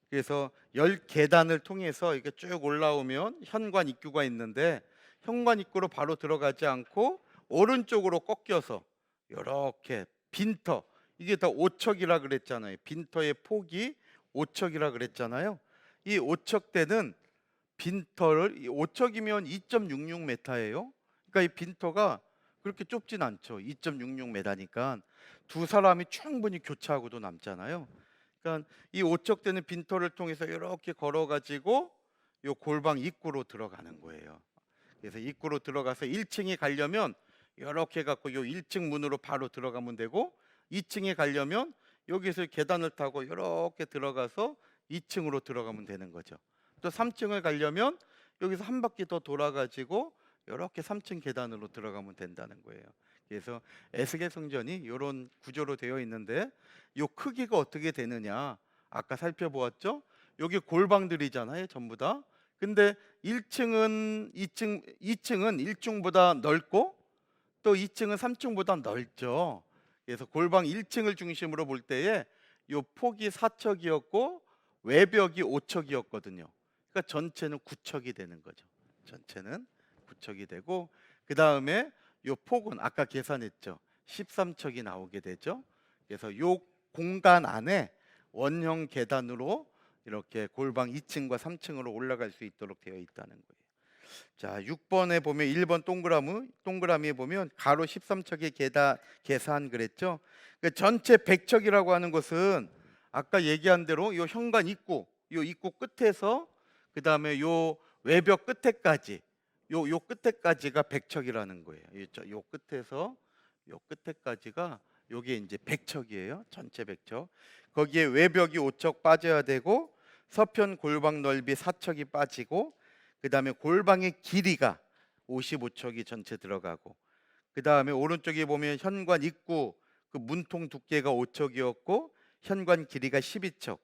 그래서 열 계단을 통해서 이렇게 쭉 올라오면 현관 입구가 있는데, 현관 입구로 바로 들어가지 않고 오른쪽으로 꺾여서 이렇게 빈터, 이게 다 오척이라 그랬잖아요. 빈터의 폭이 오척이라 그랬잖아요. 이 오척대는 빈터를, 5척이면 2.66m예요. 그러니까 이 빈터가 그렇게 좁진 않죠. 2.66m니까 두 사람이 충분히 교차하고도 남잖아요. 그러니까 이 5척되는 빈터를 통해서 이렇게 걸어가지고 요 골방 입구로 들어가는 거예요. 그래서 입구로 들어가서 1층에 가려면 이렇게 갖고 요 1층 문으로 바로 들어가면 되고, 2층에 가려면 여기서 계단을 타고 이렇게 들어가서 2층으로 들어가면 되는 거죠. 또 3층을 가려면 여기서 한 바퀴 더 돌아가지고 이렇게 3층 계단으로 들어가면 된다는 거예요. 그래서 에스겔 성전이 이런 구조로 되어 있는데, 이 크기가 어떻게 되느냐 아까 살펴보았죠. 여기 골방들이잖아요, 전부 다. 근데 1층은 2층은 1층보다 넓고 또 2층은 3층보다 넓죠. 그래서 골방 1층을 중심으로 볼 때에 이 폭이 4척이었고 외벽이 5척이었거든요. 그러니까 전체는 9척이 되는 거죠. 전체는 9척이 되고, 그 다음에 이 폭은 아까 계산했죠. 13척이 나오게 되죠. 그래서 이 공간 안에 원형 계단으로 이렇게 골방 2층과 3층으로 올라갈 수 있도록 되어 있다는 거예요. 자, 6번에 보면 1번 동그라미에 보면 가로 13척의 계산 그랬죠. 그러니까 전체 100척이라고 하는 것은 아까 얘기한 대로 요 현관 입구, 요 입구 끝에서 그 다음에 요 외벽 끝에까지, 요 끝에까지가 100척이라는 거예요. 요 끝에서 요 끝에까지가 요게 이제 100척이에요. 전체 100척. 거기에 외벽이 5척 빠져야 되고, 서편 골방 넓이 4척이 빠지고, 그 다음에 골방의 길이가 55척이 전체 들어가고, 그 다음에 오른쪽에 보면 현관 입구 그 문통 두께가 5척이었고 현관 길이가 12척,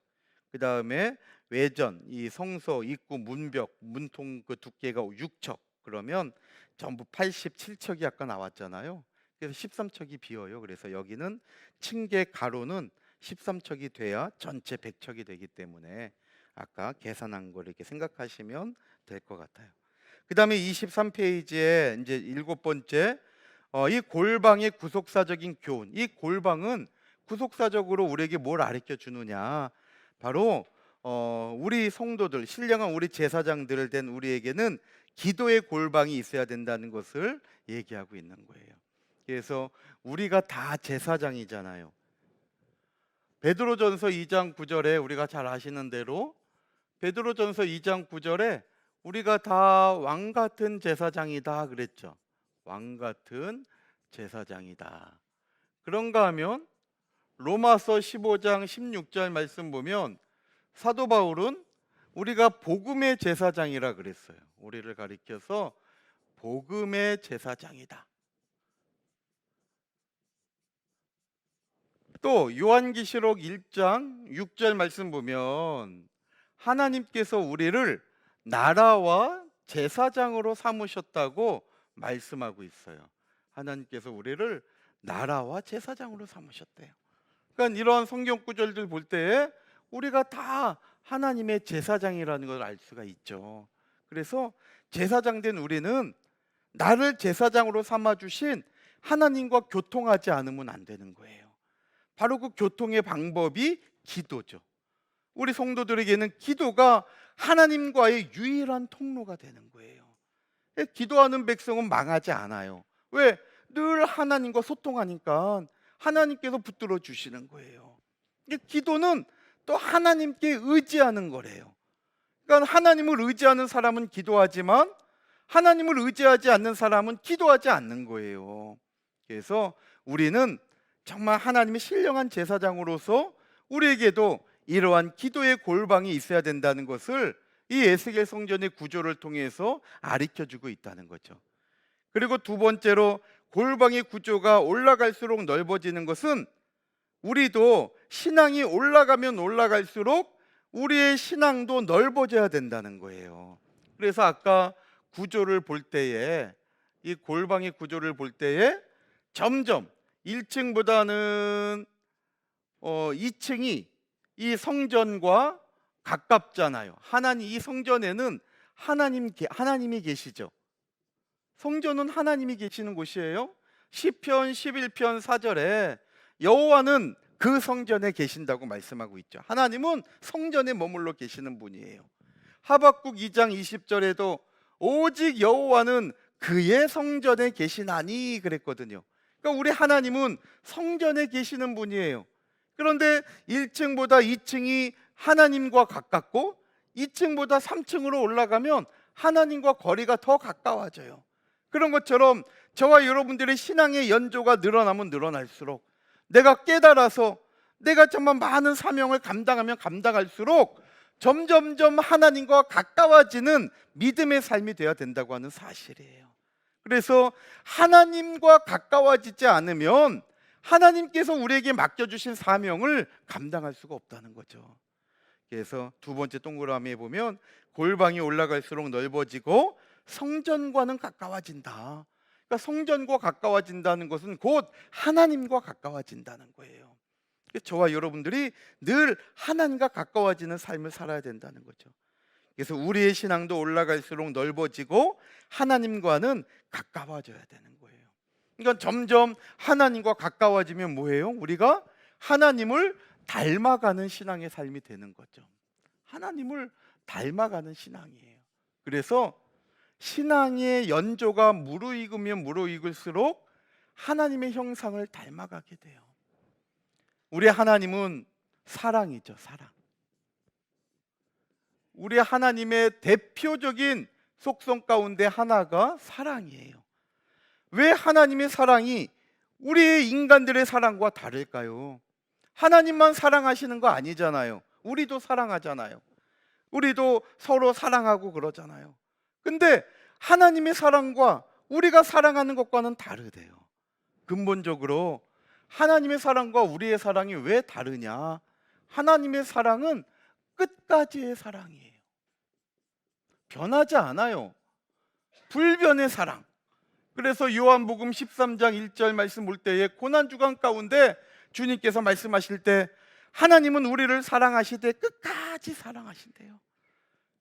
그 다음에 외전 이 성소 입구 문벽 문통 그 두께가 6척, 그러면 전부 87척이 아까 나왔잖아요. 그래서 13척이 비어요. 그래서 여기는 층계 가로는 13척이 돼야 전체 100척이 되기 때문에 아까 계산한 걸 이렇게 생각하시면 될 것 같아요. 그 다음에 23페이지에 이제 일곱 번째, 이 골방의 구속사적인 교훈. 이 골방은 구속사적으로 우리에게 뭘 가르쳐 주느냐, 바로 우리 성도들, 신령한 우리 제사장들 된 우리에게는 기도의 골방이 있어야 된다는 것을 얘기하고 있는 거예요. 그래서 우리가 다 제사장이잖아요. 베드로전서 2장 9절에 우리가 잘 아시는 대로, 베드로전서 2장 9절에 우리가 다 왕 같은 제사장이다 그랬죠. 왕 같은 제사장이다. 그런가 하면 로마서 15장 16절 말씀 보면 사도 바울은 우리가 복음의 제사장이라 그랬어요. 우리를 가리켜서 복음의 제사장이다. 또 요한계시록 1장 6절 말씀 보면 하나님께서 우리를 나라와 제사장으로 삼으셨다고 말씀하고 있어요. 하나님께서 우리를 나라와 제사장으로 삼으셨대요. 그러니까 이런 성경 구절들 볼 때에 우리가 다 하나님의 제사장이라는 걸 알 수가 있죠. 그래서 제사장 된 우리는 나를 제사장으로 삼아 주신 하나님과 교통하지 않으면 안 되는 거예요. 바로 그 교통의 방법이 기도죠. 우리 성도들에게는 기도가 하나님과의 유일한 통로가 되는 거예요. 기도하는 백성은 망하지 않아요. 왜? 늘 하나님과 소통하니까 하나님께서 붙들어 주시는 거예요. 기도는 또 하나님께 의지하는 거래요. 그러니까 하나님을 의지하는 사람은 기도하지만 하나님을 의지하지 않는 사람은 기도하지 않는 거예요. 그래서 우리는 정말 하나님의 신령한 제사장으로서 우리에게도 이러한 기도의 골방이 있어야 된다는 것을 이 에스겔 성전의 구조를 통해서 가르쳐주고 있다는 거죠. 그리고 두 번째로 골방의 구조가 올라갈수록 넓어지는 것은 우리도 신앙이 올라가면 올라갈수록 우리의 신앙도 넓어져야 된다는 거예요. 그래서 아까 구조를 볼 때에 이 골방의 구조를 볼 때에 점점 1층보다는 2층이 이 성전과 가깝잖아요. 이 성전에는 하나님이 계시죠. 성전은 하나님이 계시는 곳이에요. 시편 11편 4절에 여호와는 그 성전에 계신다고 말씀하고 있죠. 하나님은 성전에 머물러 계시는 분이에요. 하박국 2장 20절에도 오직 여호와는 그의 성전에 계시나니 그랬거든요. 그러니까 우리 하나님은 성전에 계시는 분이에요. 그런데 1층보다 2층이 하나님과 가깝고 2층보다 3층으로 올라가면 하나님과 거리가 더 가까워져요. 그런 것처럼 저와 여러분들의 신앙의 연조가 늘어나면 늘어날수록 내가 깨달아서 내가 정말 많은 사명을 감당하면 감당할수록 점점점 하나님과 가까워지는 믿음의 삶이 되어야 된다고 하는 사실이에요. 그래서 하나님과 가까워지지 않으면 하나님께서 우리에게 맡겨주신 사명을 감당할 수가 없다는 거죠. 그래서 두 번째 동그라미에 보면 골방이 올라갈수록 넓어지고 성전과는 가까워진다. 그러니까 성전과 가까워진다는 것은 곧 하나님과 가까워진다는 거예요. 저와 여러분들이 늘 하나님과 가까워지는 삶을 살아야 된다는 거죠. 그래서 우리의 신앙도 올라갈수록 넓어지고 하나님과는 가까워져야 되는 거예요. 그러니까 점점 하나님과 가까워지면 뭐예요? 우리가 하나님을 닮아가는 신앙의 삶이 되는 거죠. 하나님을 닮아가는 신앙이에요. 그래서 신앙의 연조가 무르익으면 무르익을수록 하나님의 형상을 닮아가게 돼요. 우리 하나님은 사랑이죠, 사랑. 우리 하나님의 대표적인 속성 가운데 하나가 사랑이에요. 왜 하나님의 사랑이 우리 인간들의 사랑과 다를까요? 하나님만 사랑하시는 거 아니잖아요. 우리도 사랑하잖아요. 우리도 서로 사랑하고 그러잖아요. 근데 하나님의 사랑과 우리가 사랑하는 것과는 다르대요. 근본적으로 하나님의 사랑과 우리의 사랑이 왜 다르냐? 하나님의 사랑은 끝까지의 사랑이에요. 변하지 않아요. 불변의 사랑. 그래서 요한복음 13장 1절 말씀 볼 때에 고난주간 가운데 주님께서 말씀하실 때 하나님은 우리를 사랑하시되 끝까지 사랑하신대요.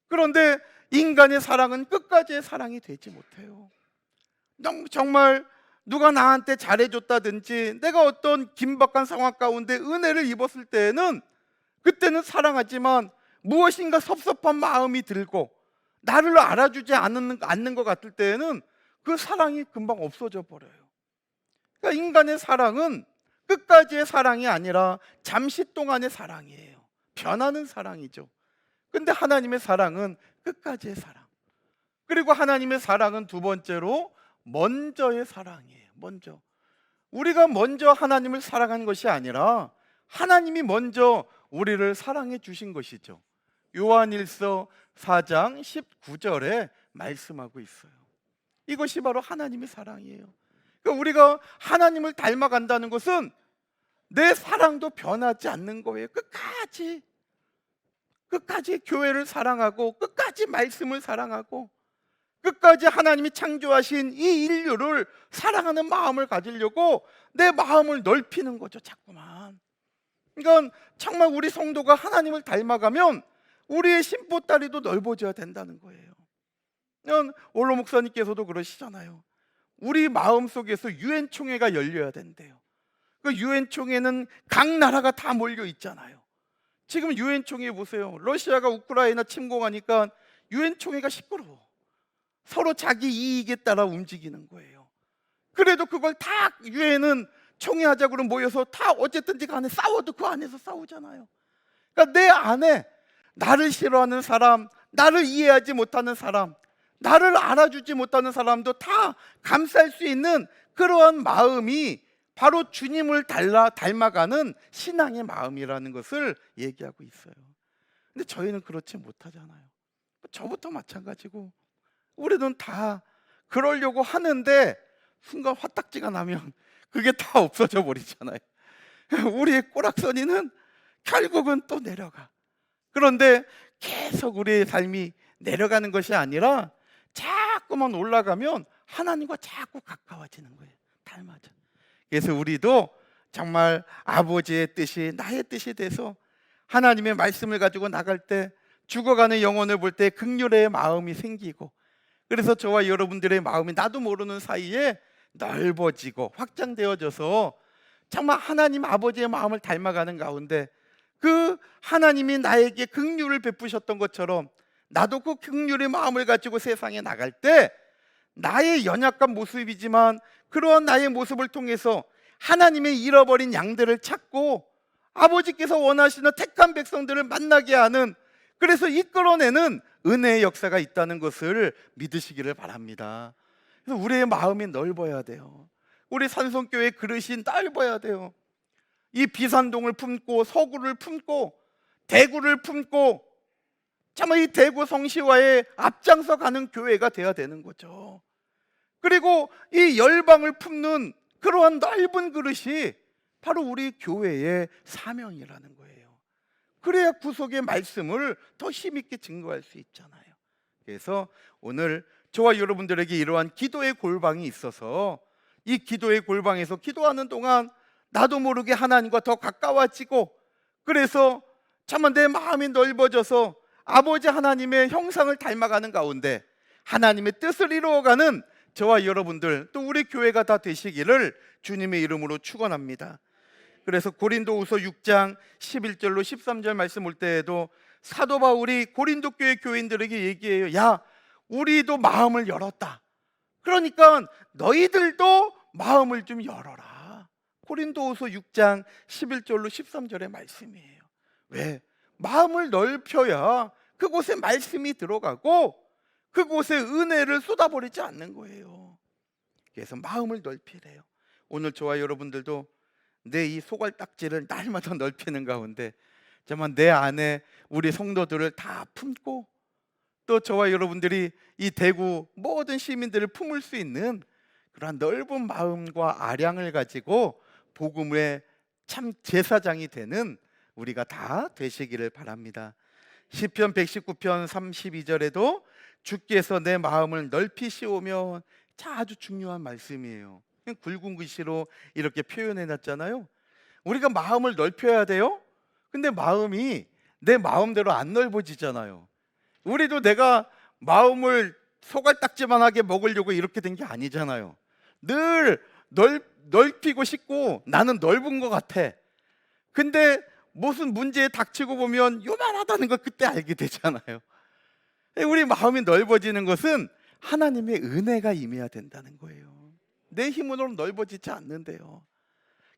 그런데 인간의 사랑은 끝까지의 사랑이 되지 못해요. 정말 누가 나한테 잘해줬다든지 내가 어떤 긴박한 상황 가운데 은혜를 입었을 때에는 그때는 사랑하지만 무엇인가 섭섭한 마음이 들고 나를 알아주지 않는 것 같을 때에는 그 사랑이 금방 없어져 버려요. 그러니까 인간의 사랑은 끝까지의 사랑이 아니라 잠시 동안의 사랑이에요. 변하는 사랑이죠. 근데 하나님의 사랑은 끝까지의 사랑. 그리고 하나님의 사랑은 두 번째로 먼저의 사랑이에요. 먼저. 우리가 먼저 하나님을 사랑한 것이 아니라 하나님이 먼저 우리를 사랑해 주신 것이죠. 요한일서 4장 19절에 말씀하고 있어요. 이것이 바로 하나님의 사랑이에요. 그러니까 우리가 하나님을 닮아간다는 것은 내 사랑도 변하지 않는 거예요. 끝까지 교회를 사랑하고, 끝까지 말씀을 사랑하고, 끝까지 하나님이 창조하신 이 인류를 사랑하는 마음을 가지려고 내 마음을 넓히는 거죠, 자꾸만. 그러니까 정말 우리 성도가 하나님을 닮아가면 우리의 심보다리도 넓어져야 된다는 거예요. 원로 목사님께서도 그러시잖아요. 우리 마음속에서 유엔총회가 열려야 된대요. 그 유엔총회는 각 나라가 다 몰려 있잖아요. 지금 유엔총회 보세요. 러시아가 우크라이나 침공하니까 유엔총회가 시끄러워. 서로 자기 이익에 따라 움직이는 거예요. 그래도 그걸 다 유엔은 총회하자고 모여서 다 어쨌든지 간에 싸워도 그 안에서 싸우잖아요. 그러니까 내 안에 나를 싫어하는 사람, 나를 이해하지 못하는 사람, 나를 알아주지 못하는 사람도 다 감쌀 수 있는 그러한 마음이 바로 주님을 닮아가는 신앙의 마음이라는 것을 얘기하고 있어요. 근데 저희는 그렇지 못하잖아요. 저부터 마찬가지고 우리는 다 그러려고 하는데 순간 화딱지가 나면 그게 다 없어져 버리잖아요. 우리의 꼬락서니는 결국은 또 내려가. 그런데 계속 우리의 삶이 내려가는 것이 아니라 자꾸만 올라가면 하나님과 자꾸 가까워지는 거예요. 닮아져. 그래서 우리도 정말 아버지의 뜻이 나의 뜻이 돼서 하나님의 말씀을 가지고 나갈 때 죽어가는 영혼을 볼 때 긍휼의 마음이 생기고, 그래서 저와 여러분들의 마음이 나도 모르는 사이에 넓어지고 확장되어져서 정말 하나님 아버지의 마음을 닮아가는 가운데 그 하나님이 나에게 긍휼을 베푸셨던 것처럼 나도 그 긍휼의 마음을 가지고 세상에 나갈 때 나의 연약한 모습이지만 그러한 나의 모습을 통해서 하나님의 잃어버린 양들을 찾고 아버지께서 원하시는 택한 백성들을 만나게 하는, 그래서 이끌어내는 은혜의 역사가 있다는 것을 믿으시기를 바랍니다. 그래서 우리의 마음이 넓어야 돼요. 우리 산성교회 그릇이 넓어야 돼요. 이 비산동을 품고 서구를 품고 대구를 품고 정말 이 대구 성시화에 앞장서 가는 교회가 되어야 되는 거죠. 그리고 이 열방을 품는 그러한 넓은 그릇이 바로 우리 교회의 사명이라는 거예요. 그래야 구속의 말씀을 더 힘있게 증거할 수 있잖아요. 그래서 오늘 저와 여러분들에게 이러한 기도의 골방이 있어서 이 기도의 골방에서 기도하는 동안 나도 모르게 하나님과 더 가까워지고, 그래서 참 내 마음이 넓어져서 아버지 하나님의 형상을 닮아가는 가운데 하나님의 뜻을 이루어가는 저와 여러분들 또 우리 교회가 다 되시기를 주님의 이름으로 축원합니다. 그래서 고린도후서 6장 11절로 13절 말씀 올 때에도 사도 바울이 고린도 교회 교인들에게 얘기해요. 야, 우리도 마음을 열었다. 그러니까 너희들도 마음을 좀 열어라. 고린도후서 6장 11절로 13절의 말씀이에요. 왜? 마음을 넓혀야 그곳에 말씀이 들어가고 그곳에 은혜를 쏟아버리지 않는 거예요. 그래서 마음을 넓히래요. 오늘 저와 여러분들도 내 이 소갈딱지를 날마다 넓히는 가운데 정말 내 안에 우리 성도들을 다 품고 또 저와 여러분들이 이 대구 모든 시민들을 품을 수 있는 그러한 넓은 마음과 아량을 가지고 복음의 참 제사장이 되는 우리가 다 되시기를 바랍니다. 시편 119편 32절에도 주께서 내 마음을 넓히시오며, 아주 중요한 말씀이에요. 그냥 굵은 글씨로 이렇게 표현해 놨잖아요. 우리가 마음을 넓혀야 돼요. 근데 마음이 내 마음대로 안 넓어지잖아요. 우리도 내가 마음을 소갈딱지만하게 먹으려고 이렇게 된 게 아니잖아요. 늘 넓히고 싶고 나는 넓은 것 같아. 근데 무슨 문제에 닥치고 보면 요만하다는 걸 그때 알게 되잖아요. 우리 마음이 넓어지는 것은 하나님의 은혜가 임해야 된다는 거예요. 내 힘으로 넓어지지 않는데요.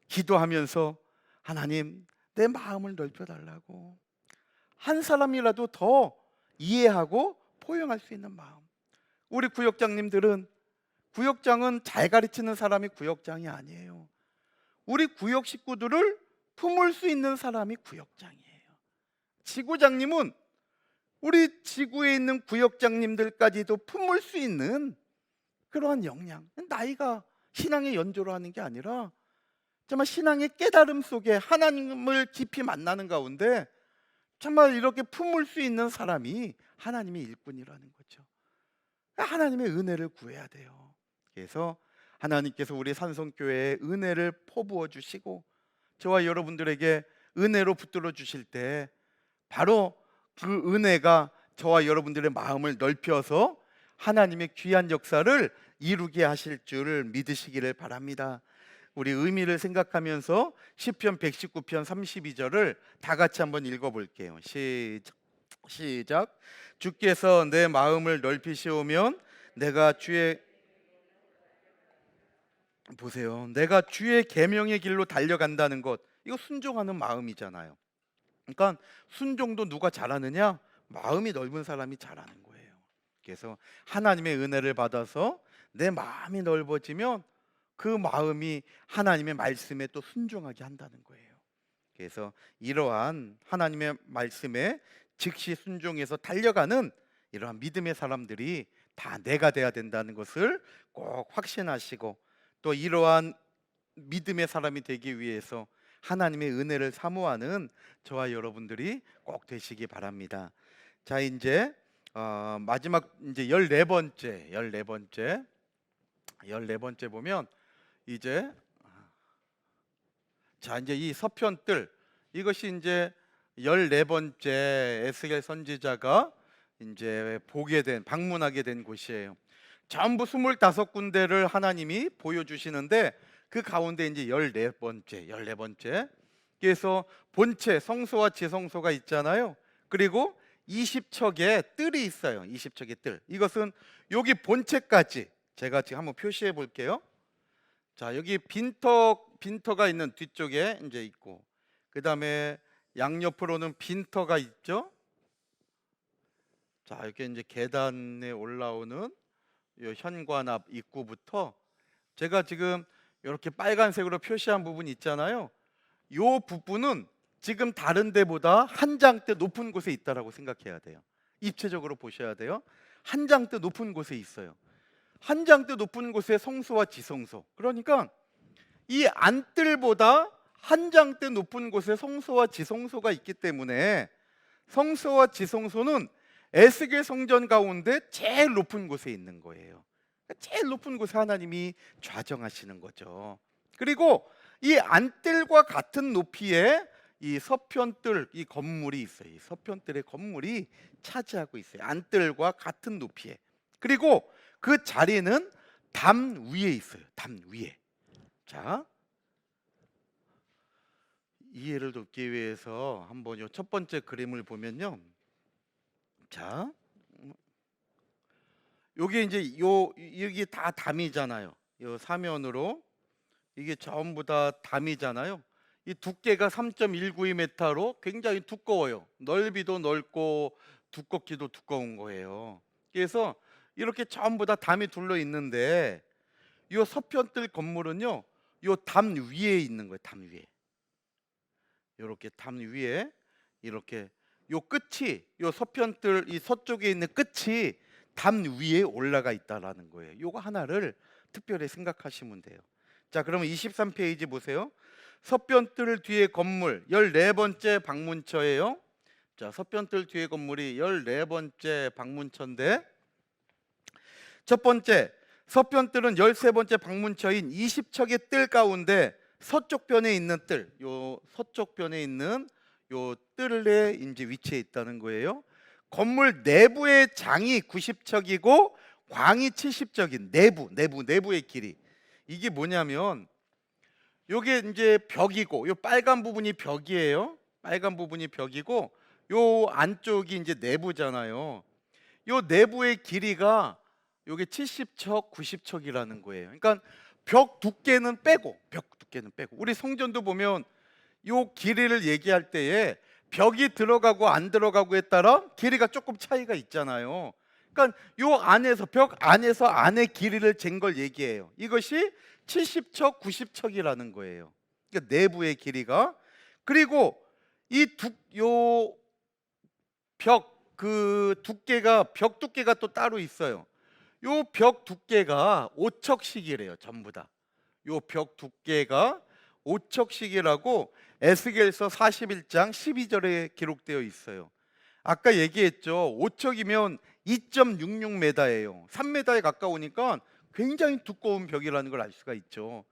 기도하면서 하나님 내 마음을 넓혀달라고, 한 사람이라도 더 이해하고 포용할 수 있는 마음. 우리 구역장님들은, 구역장은 잘 가르치는 사람이 구역장이 아니에요. 우리 구역 식구들을 품을 수 있는 사람이 구역장이에요. 지구장님은 우리 지구에 있는 구역장님들까지도 품을 수 있는 그러한 역량, 나이가 신앙의 연조로 하는 게 아니라 정말 신앙의 깨달음 속에 하나님을 깊이 만나는 가운데 정말 이렇게 품을 수 있는 사람이 하나님의 일꾼이라는 거죠. 하나님의 은혜를 구해야 돼요. 그래서 하나님께서 우리 산성교회에 은혜를 퍼부어 주시고 저와 여러분들에게 은혜로 붙들어 주실 때 바로 그 은혜가 저와 여러분들의 마음을 넓혀서 하나님의 귀한 역사를 이루게 하실 줄을 믿으시기를 바랍니다. 우리 의미를 생각하면서 시편 119편 32절을 다 같이 한번 읽어볼게요. 시작. 주께서 내 마음을 넓히시오면 내가 주의 보세요. 내가 주의 계명의 길로 달려간다는 것, 이거 순종하는 마음이잖아요. 그러니까 순종도 누가 잘하느냐? 마음이 넓은 사람이 잘하는 거예요. 그래서 하나님의 은혜를 받아서 내 마음이 넓어지면 그 마음이 하나님의 말씀에 또 순종하게 한다는 거예요. 그래서 이러한 하나님의 말씀에 즉시 순종해서 달려가는 이러한 믿음의 사람들이 다 내가 돼야 된다는 것을 꼭 확신하시고, 또 이러한 믿음의 사람이 되기 위해서 하나님의 은혜를 사모하는 저와 여러분들이 꼭 되시기 바랍니다. 자, 이제 마지막 이제 14번째 보면 이제 자, 이제 이 서편들, 이것이 이제 14번째 에스겔 선지자가 이제 방문하게 된 곳이에요. 전부 25군데를 하나님이 보여주시는데 그 가운데 이제 14번째. 그래서 본체, 성소와 지성소가 있잖아요. 그리고 20척의 뜰이 있어요. 20척의 뜰. 이것은 여기 본체까지 제가 지금 한번 표시해 볼게요. 자, 여기 빈터가 있는 뒤쪽에 이제 있고, 그 다음에 양옆으로는 빈터가 있죠. 자, 이렇게 이제 계단에 올라오는 이 현관 앞 입구부터 제가 지금 이렇게 빨간색으로 표시한 부분 있잖아요. 이 부분은 지금 다른 데보다 한 장대 높은 곳에 있다라고 생각해야 돼요. 입체적으로 보셔야 돼요. 한 장대 높은 곳에 있어요. 한 장대 높은 곳에 성소와 지성소, 그러니까 이 안뜰보다 한 장대 높은 곳에 성소와 지성소가 있기 때문에 성소와 지성소는 에스겔 성전 가운데 제일 높은 곳에 있는 거예요. 제일 높은 곳에 하나님이 좌정하시는 거죠. 그리고 이 안뜰과 같은 높이에 이 서편뜰, 이 건물이 있어요. 이 서편뜰의 건물이 차지하고 있어요. 안뜰과 같은 높이에. 그리고 그 자리는 담 위에 있어요. 담 위에. 자, 이해를 돕기 위해서 한번 요 첫 번째 그림을 보면요. 자, 요게 이제 여기 다 담이잖아요. 요 사면으로 이게 전부 다 담이잖아요. 이 두께가 3.192m로 굉장히 두꺼워요. 넓이도 넓고 두껍기도 두꺼운 거예요. 그래서 이렇게 전부 다 담이 둘러 있는데 요 서편뜰 건물은요, 요 담 위에 있는 거예요. 담 위에. 이렇게 담 위에 이렇게 요 끝이, 요 서편뜰 이 서쪽에 있는 끝이 담 위에 올라가 있다라는 거예요. 요거 하나를 특별히 생각하시면 돼요. 자, 그러면 23페이지 보세요. 서편뜰 뒤에 건물 14번째 방문처예요. 자, 서편뜰 뒤에 건물이 14번째 방문처인데, 첫 번째 서편뜰은 13번째 방문처인 20척의 뜰 가운데 서쪽 변에 있는 뜰, 요 서쪽 변에 있는 요 뜰에 이제 위치해 있다는 거예요. 건물 내부의 장이 90척이고 광이 70척인 내부의 길이, 이게 뭐냐면 요게 이제 벽이고, 요 빨간 부분이 벽이에요. 빨간 부분이 벽이고 요 안쪽이 이제 내부잖아요. 요 내부의 길이가 요게 70척, 90척이라는 거예요. 그러니까 벽 두께는 빼고 우리 성전도 보면 요 길이를 얘기할 때에 벽이 들어가고 안 들어가고에 따라 길이가 조금 차이가 있잖아요. 그러니까 요 안에서, 벽 안에서 안의 길이를 잰 걸 얘기해요. 이것이 70척, 90척이라는 거예요. 그러니까 내부의 길이가. 그리고 이 벽 두께가 또 따로 있어요. 요 벽 두께가 5척씩이래요. 전부 다. 요 벽 두께가 5척씩이라고 에스겔서 41장 12절에 기록되어 있어요. 아까 얘기했죠. 5척이면 2.66m예요. 3m에 가까우니까 굉장히 두꺼운 벽이라는 걸 알 수가 있죠.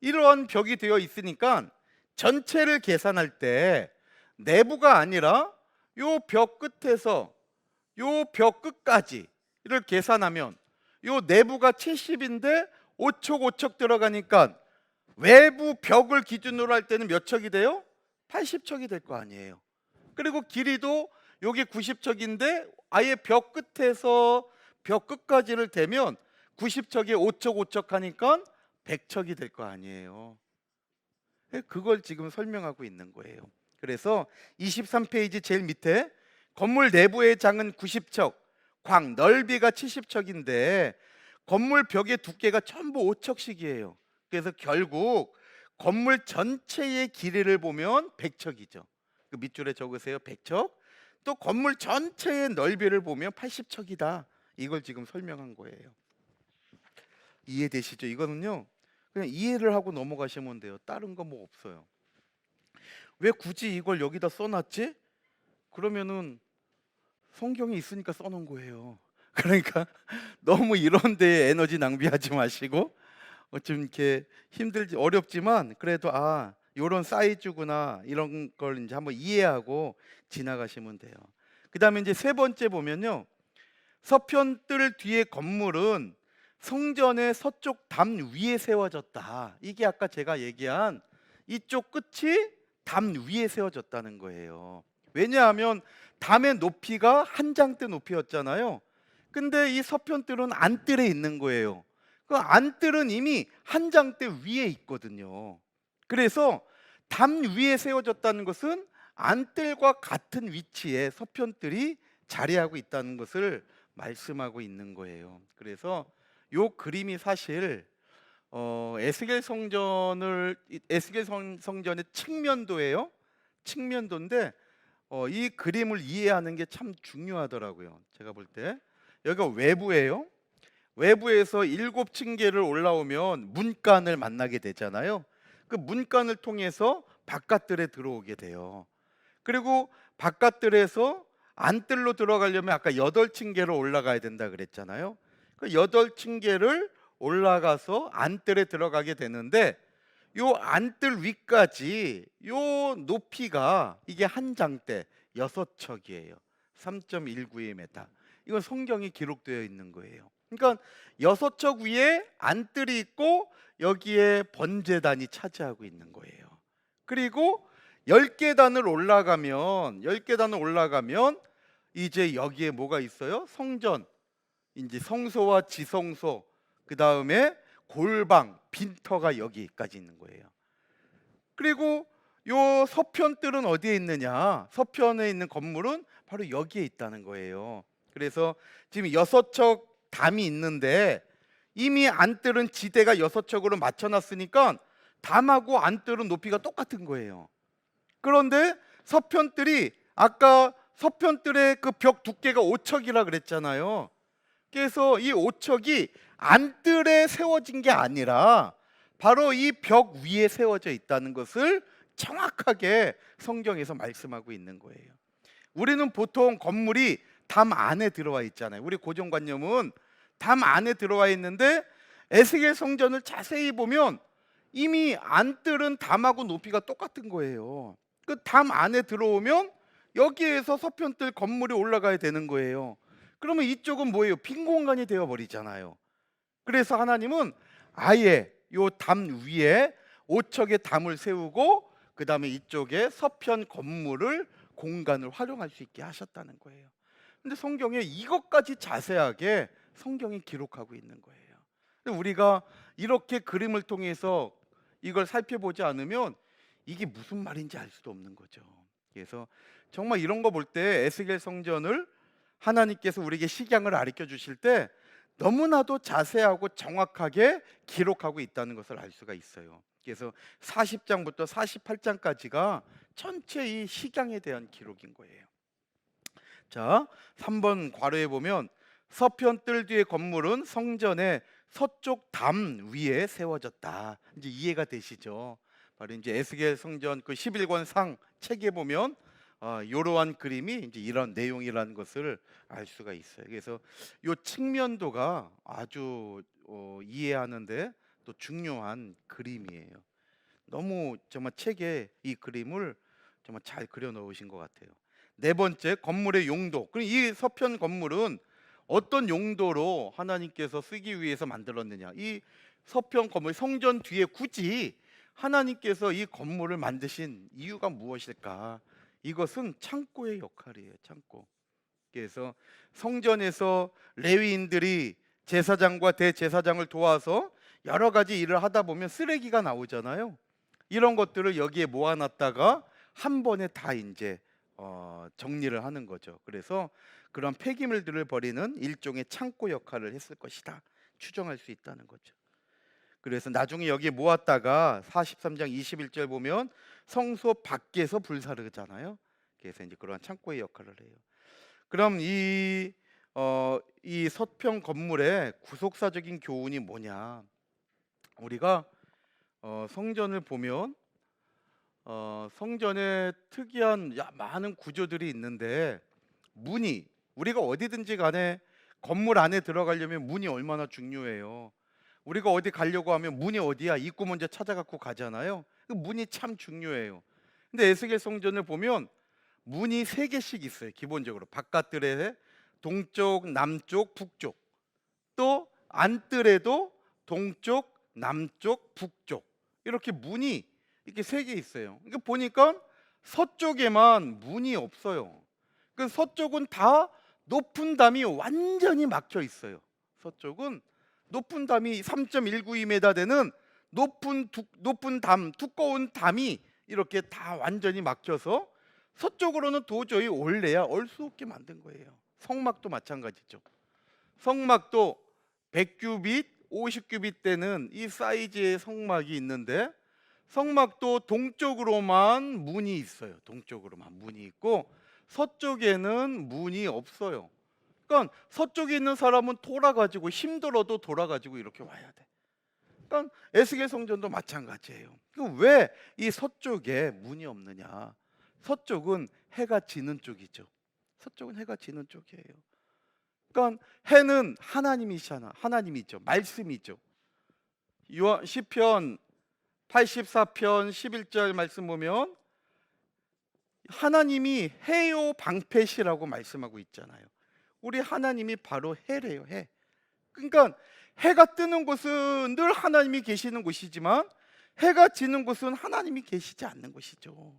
이러한 벽이 되어 있으니까 전체를 계산할 때 내부가 아니라 요 벽 끝에서 요 벽 끝까지 를 계산하면 요 내부가 70인데 5척 5척 들어가니까 외부 벽을 기준으로 할 때는 몇 척이 돼요? 80척이 될 거 아니에요. 그리고 길이도 요게 90척인데 아예 벽 끝에서 벽 끝까지를 대면 90척에 5척 5척 하니까 100척이 될 거 아니에요. 그걸 지금 설명하고 있는 거예요. 그래서 23페이지 제일 밑에 건물 내부의 장은 90척, 광 넓이가 70척인데 건물 벽의 두께가 전부 5척씩이에요. 그래서 결국 건물 전체의 길이를 보면 100척이죠. 그 밑줄에 적으세요. 100척. 또 건물 전체의 넓이를 보면 80척이다. 이걸 지금 설명한 거예요. 이해되시죠? 이거는요, 그냥 이해를 하고 넘어가시면 돼요. 다른 거 뭐 없어요. 왜 굳이 이걸 여기다 써놨지? 그러면은 성경이 있으니까 써놓은 거예요. 그러니까 너무 이런 데에 에너지 낭비하지 마시고, 좀 이렇게 힘들지 어렵지만 그래도 요런 사이즈구나 이런 걸 이제 한번 이해하고 지나가시면 돼요. 그다음에 이제 세 번째 보면요, 서편뜰 뒤에 건물은 성전의 서쪽 담 위에 세워졌다. 이게 아까 제가 얘기한 이쪽 끝이 담 위에 세워졌다는 거예요. 왜냐하면 담의 높이가 한 장대 높이였잖아요. 근데 이 서편뜰은 안뜰에 있는 거예요. 그 안뜰은 이미 한 장대 위에 있거든요. 그래서 담 위에 세워졌다는 것은 안뜰과 같은 위치에 서편뜰이 자리하고 있다는 것을 말씀하고 있는 거예요. 그래서 요 그림이 사실 에스겔 성전의 측면도예요. 측면도인데 이 그림을 이해하는 게 참 중요하더라고요. 제가 볼 때 여기가 외부예요. 외부에서 7층계를 올라오면 문간을 만나게 되잖아요. 그 문간을 통해서 바깥들에 들어오게 돼요. 그리고 바깥들에서 안뜰로 들어가려면 아까 8층계로 올라가야 된다 그랬잖아요. 그 8층계를 올라가서 안뜰에 들어가게 되는데 요 안뜰 위까지 요 높이가 이게 한 장대 6척이에요. 3.192m. 이건 성경이 기록되어 있는 거예요. 그러니까 6척 위에 안뜰이 있고 여기에 번제단이 차지하고 있는 거예요. 그리고 10계단을 올라가면 이제 여기에 뭐가 있어요? 성전, 이제 성소와 지성소, 그 다음에 골방, 빈터가 여기까지 있는 거예요. 그리고 요 서편뜰은 어디에 있느냐? 서편에 있는 건물은 바로 여기에 있다는 거예요. 그래서 지금 6척 담이 있는데 이미 안뜰은 지대가 6척으로 맞춰놨으니까 담하고 안뜰은 높이가 똑같은 거예요. 그런데 서편뜰이 아까 서편뜰의 그 벽 두께가 5척이라 그랬잖아요. 그래서 이 5척이 안뜰에 세워진 게 아니라 바로 이 벽 위에 세워져 있다는 것을 정확하게 성경에서 말씀하고 있는 거예요. 우리는 보통 건물이 담 안에 들어와 있잖아요. 우리 고정관념은 담 안에 들어와 있는데 에스겔 성전을 자세히 보면 이미 안뜰은 담하고 높이가 똑같은 거예요. 그 담 안에 들어오면 여기에서 서편뜰 건물이 올라가야 되는 거예요. 그러면 이쪽은 뭐예요? 빈 공간이 되어 버리잖아요. 그래서 하나님은 아예 요 담 위에 5척의 담을 세우고 그 다음에 이쪽에 서편 건물을 공간을 활용할 수 있게 하셨다는 거예요. 근데 성경에 이것까지 자세하게 성경이 기록하고 있는 거예요. 근데 우리가 이렇게 그림을 통해서 이걸 살펴보지 않으면 이게 무슨 말인지 알 수도 없는 거죠. 그래서 정말 이런 거 볼 때 에스겔 성전을 하나님께서 우리에게 식양을 가르쳐 주실 때 너무나도 자세하고 정확하게 기록하고 있다는 것을 알 수가 있어요. 그래서 40장부터 48장까지가 전체 이 식양에 대한 기록인 거예요. 자, 3번 괄호에 보면 서편 뜰 뒤의 건물은 성전의 서쪽 담 위에 세워졌다. 이제 이해가 되시죠? 바로 이제 에스겔 성전 그 11권 상 책에 보면 이러한 그림이 이제 이런 내용이라는 것을 알 수가 있어요. 그래서 이 측면도가 아주 이해하는데 또 중요한 그림이에요. 너무 정말 책에 이 그림을 정말 잘 그려 넣으신 것 같아요. 네 번째, 건물의 용도. 그럼 이 서편 건물은 어떤 용도로 하나님께서 쓰기 위해서 만들었느냐? 이 서편 건물 성전 뒤에 굳이 하나님께서 이 건물을 만드신 이유가 무엇일까? 이것은 창고의 역할이에요. 창고. 그래서 성전에서 레위인들이 제사장과 대제사장을 도와서 여러 가지 일을 하다 보면 쓰레기가 나오잖아요. 이런 것들을 여기에 모아놨다가 한 번에 다 이제 정리를 하는 거죠. 그래서 그런 폐기물들을 버리는 일종의 창고 역할을 했을 것이다 추정할 수 있다는 거죠. 그래서 나중에 여기에 모았다가 43장 21절 보면 성소 밖에서 불사르잖아요. 그래서 이제 그러한 창고의 역할을 해요. 그럼 이 서평 건물의 구속사적인 교훈이 뭐냐? 우리가 성전을 보면 성전에 특이한 많은 구조들이 있는데 문이 우리가 어디든지 간에 건물 안에 들어가려면 문이 얼마나 중요해요. 우리가 어디 가려고 하면 문이 어디야? 입구 먼저 찾아갖고 가잖아요. 그 문이 참 중요해요. 근데 에스겔 성전을 보면 문이 3개씩 있어요. 기본적으로 바깥뜰에 동쪽, 남쪽, 북쪽. 또 안뜰에도 동쪽, 남쪽, 북쪽 이렇게 문이 이렇게 3개 있어요. 그러니까 보니까 서쪽에만 문이 없어요. 그 서쪽은 다 높은 담이 완전히 막혀 있어요. 서쪽은 높은 담이 3.192m 되는 높은 담, 두꺼운 담이 이렇게 다 완전히 막혀서 서쪽으로는 도저히 올래야 올 수 없게 만든 거예요. 성막도 마찬가지죠. 성막도 100규빗, 50규빗 되는 이 사이즈의 성막이 있는데 성막도 동쪽으로만 문이 있어요. 동쪽으로만 문이 있고 서쪽에는 문이 없어요. 그러니까 서쪽에 있는 사람은 돌아가지고 힘들어도 돌아가지고 이렇게 와야 돼. 그러니까 에스겔 성전도 마찬가지예요. 왜 이 서쪽에 문이 없느냐? 서쪽은 해가 지는 쪽이죠. 서쪽은 해가 지는 쪽이에요. 그러니까 해는 하나님이죠. 말씀이죠. 시편 84편 11절 말씀 보면 하나님이 해요 방패시라고 말씀하고 있잖아요. 우리 하나님이 바로 해래요. 해. 그러니까 해가 뜨는 곳은 늘 하나님이 계시는 곳이지만 해가 지는 곳은 하나님이 계시지 않는 곳이죠.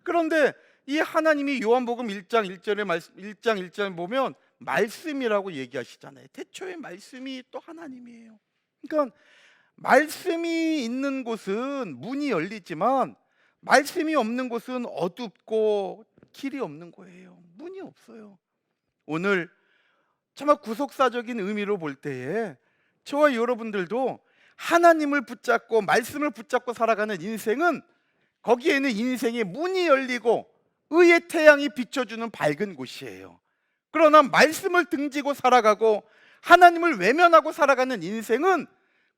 그런데 이 하나님이 요한복음 1장 1절 보면 말씀이라고 얘기하시잖아요. 태초에 말씀이 또 하나님이에요. 그러니까 말씀이 있는 곳은 문이 열리지만 말씀이 없는 곳은 어둡고 길이 없는 거예요. 문이 없어요. 오늘 정말 구속사적인 의미로 볼 때에 저와 여러분들도 하나님을 붙잡고 말씀을 붙잡고 살아가는 인생은 거기에는 인생의 문이 열리고 의의 태양이 비춰주는 밝은 곳이에요. 그러나 말씀을 등지고 살아가고 하나님을 외면하고 살아가는 인생은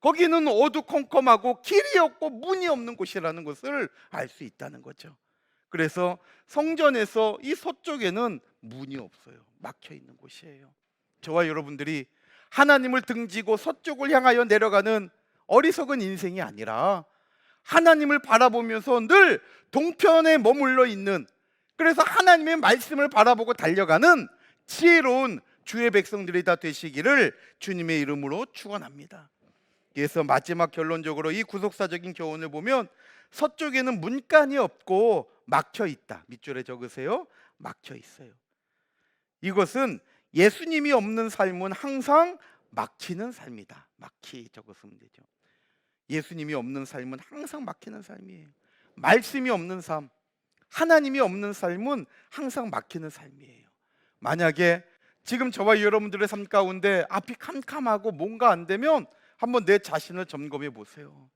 거기는 어두컴컴하고 길이 없고 문이 없는 곳이라는 것을 알 수 있다는 거죠. 그래서 성전에서 이 서쪽에는 문이 없어요. 막혀 있는 곳이에요. 저와 여러분들이 하나님을 등지고 서쪽을 향하여 내려가는 어리석은 인생이 아니라 하나님을 바라보면서 늘 동편에 머물러 있는, 그래서 하나님의 말씀을 바라보고 달려가는 지혜로운 주의 백성들이 다 되시기를 주님의 이름으로 축원합니다. 그래서 마지막 결론적으로 이 구속사적인 교훈을 보면 서쪽에는 문간이 없고 막혀 있다. 밑줄에 적으세요. 막혀 있어요. 이것은 예수님이 없는 삶은 항상 막히는 삶이다. 막히 적었으면 되죠. 예수님이 없는 삶은 항상 막히는 삶이에요. 말씀이 없는 삶, 하나님이 없는 삶은 항상 막히는 삶이에요. 만약에 지금 저와 여러분들의 삶 가운데 앞이 캄캄하고 뭔가 안 되면 한번 내 자신을 점검해 보세요.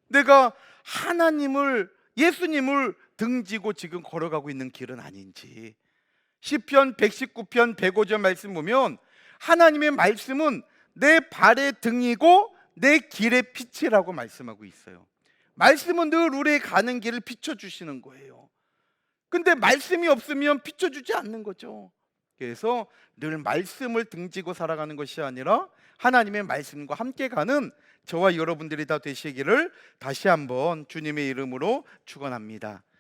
내가 하나님을, 예수님을 등지고 지금 걸어가고 있는 길은 아닌지. 시편 119편 105절 말씀 보면 하나님의 말씀은 내 발의 등이고 내 길의 빛이라고 말씀하고 있어요. 말씀은 늘 우리의 가는 길을 비춰주시는 거예요. 근데 말씀이 없으면 비춰주지 않는 거죠. 그래서 늘 말씀을 등지고 살아가는 것이 아니라 하나님의 말씀과 함께 가는 저와 여러분들이 다 되시기를 다시 한번 주님의 이름으로 축원합니다.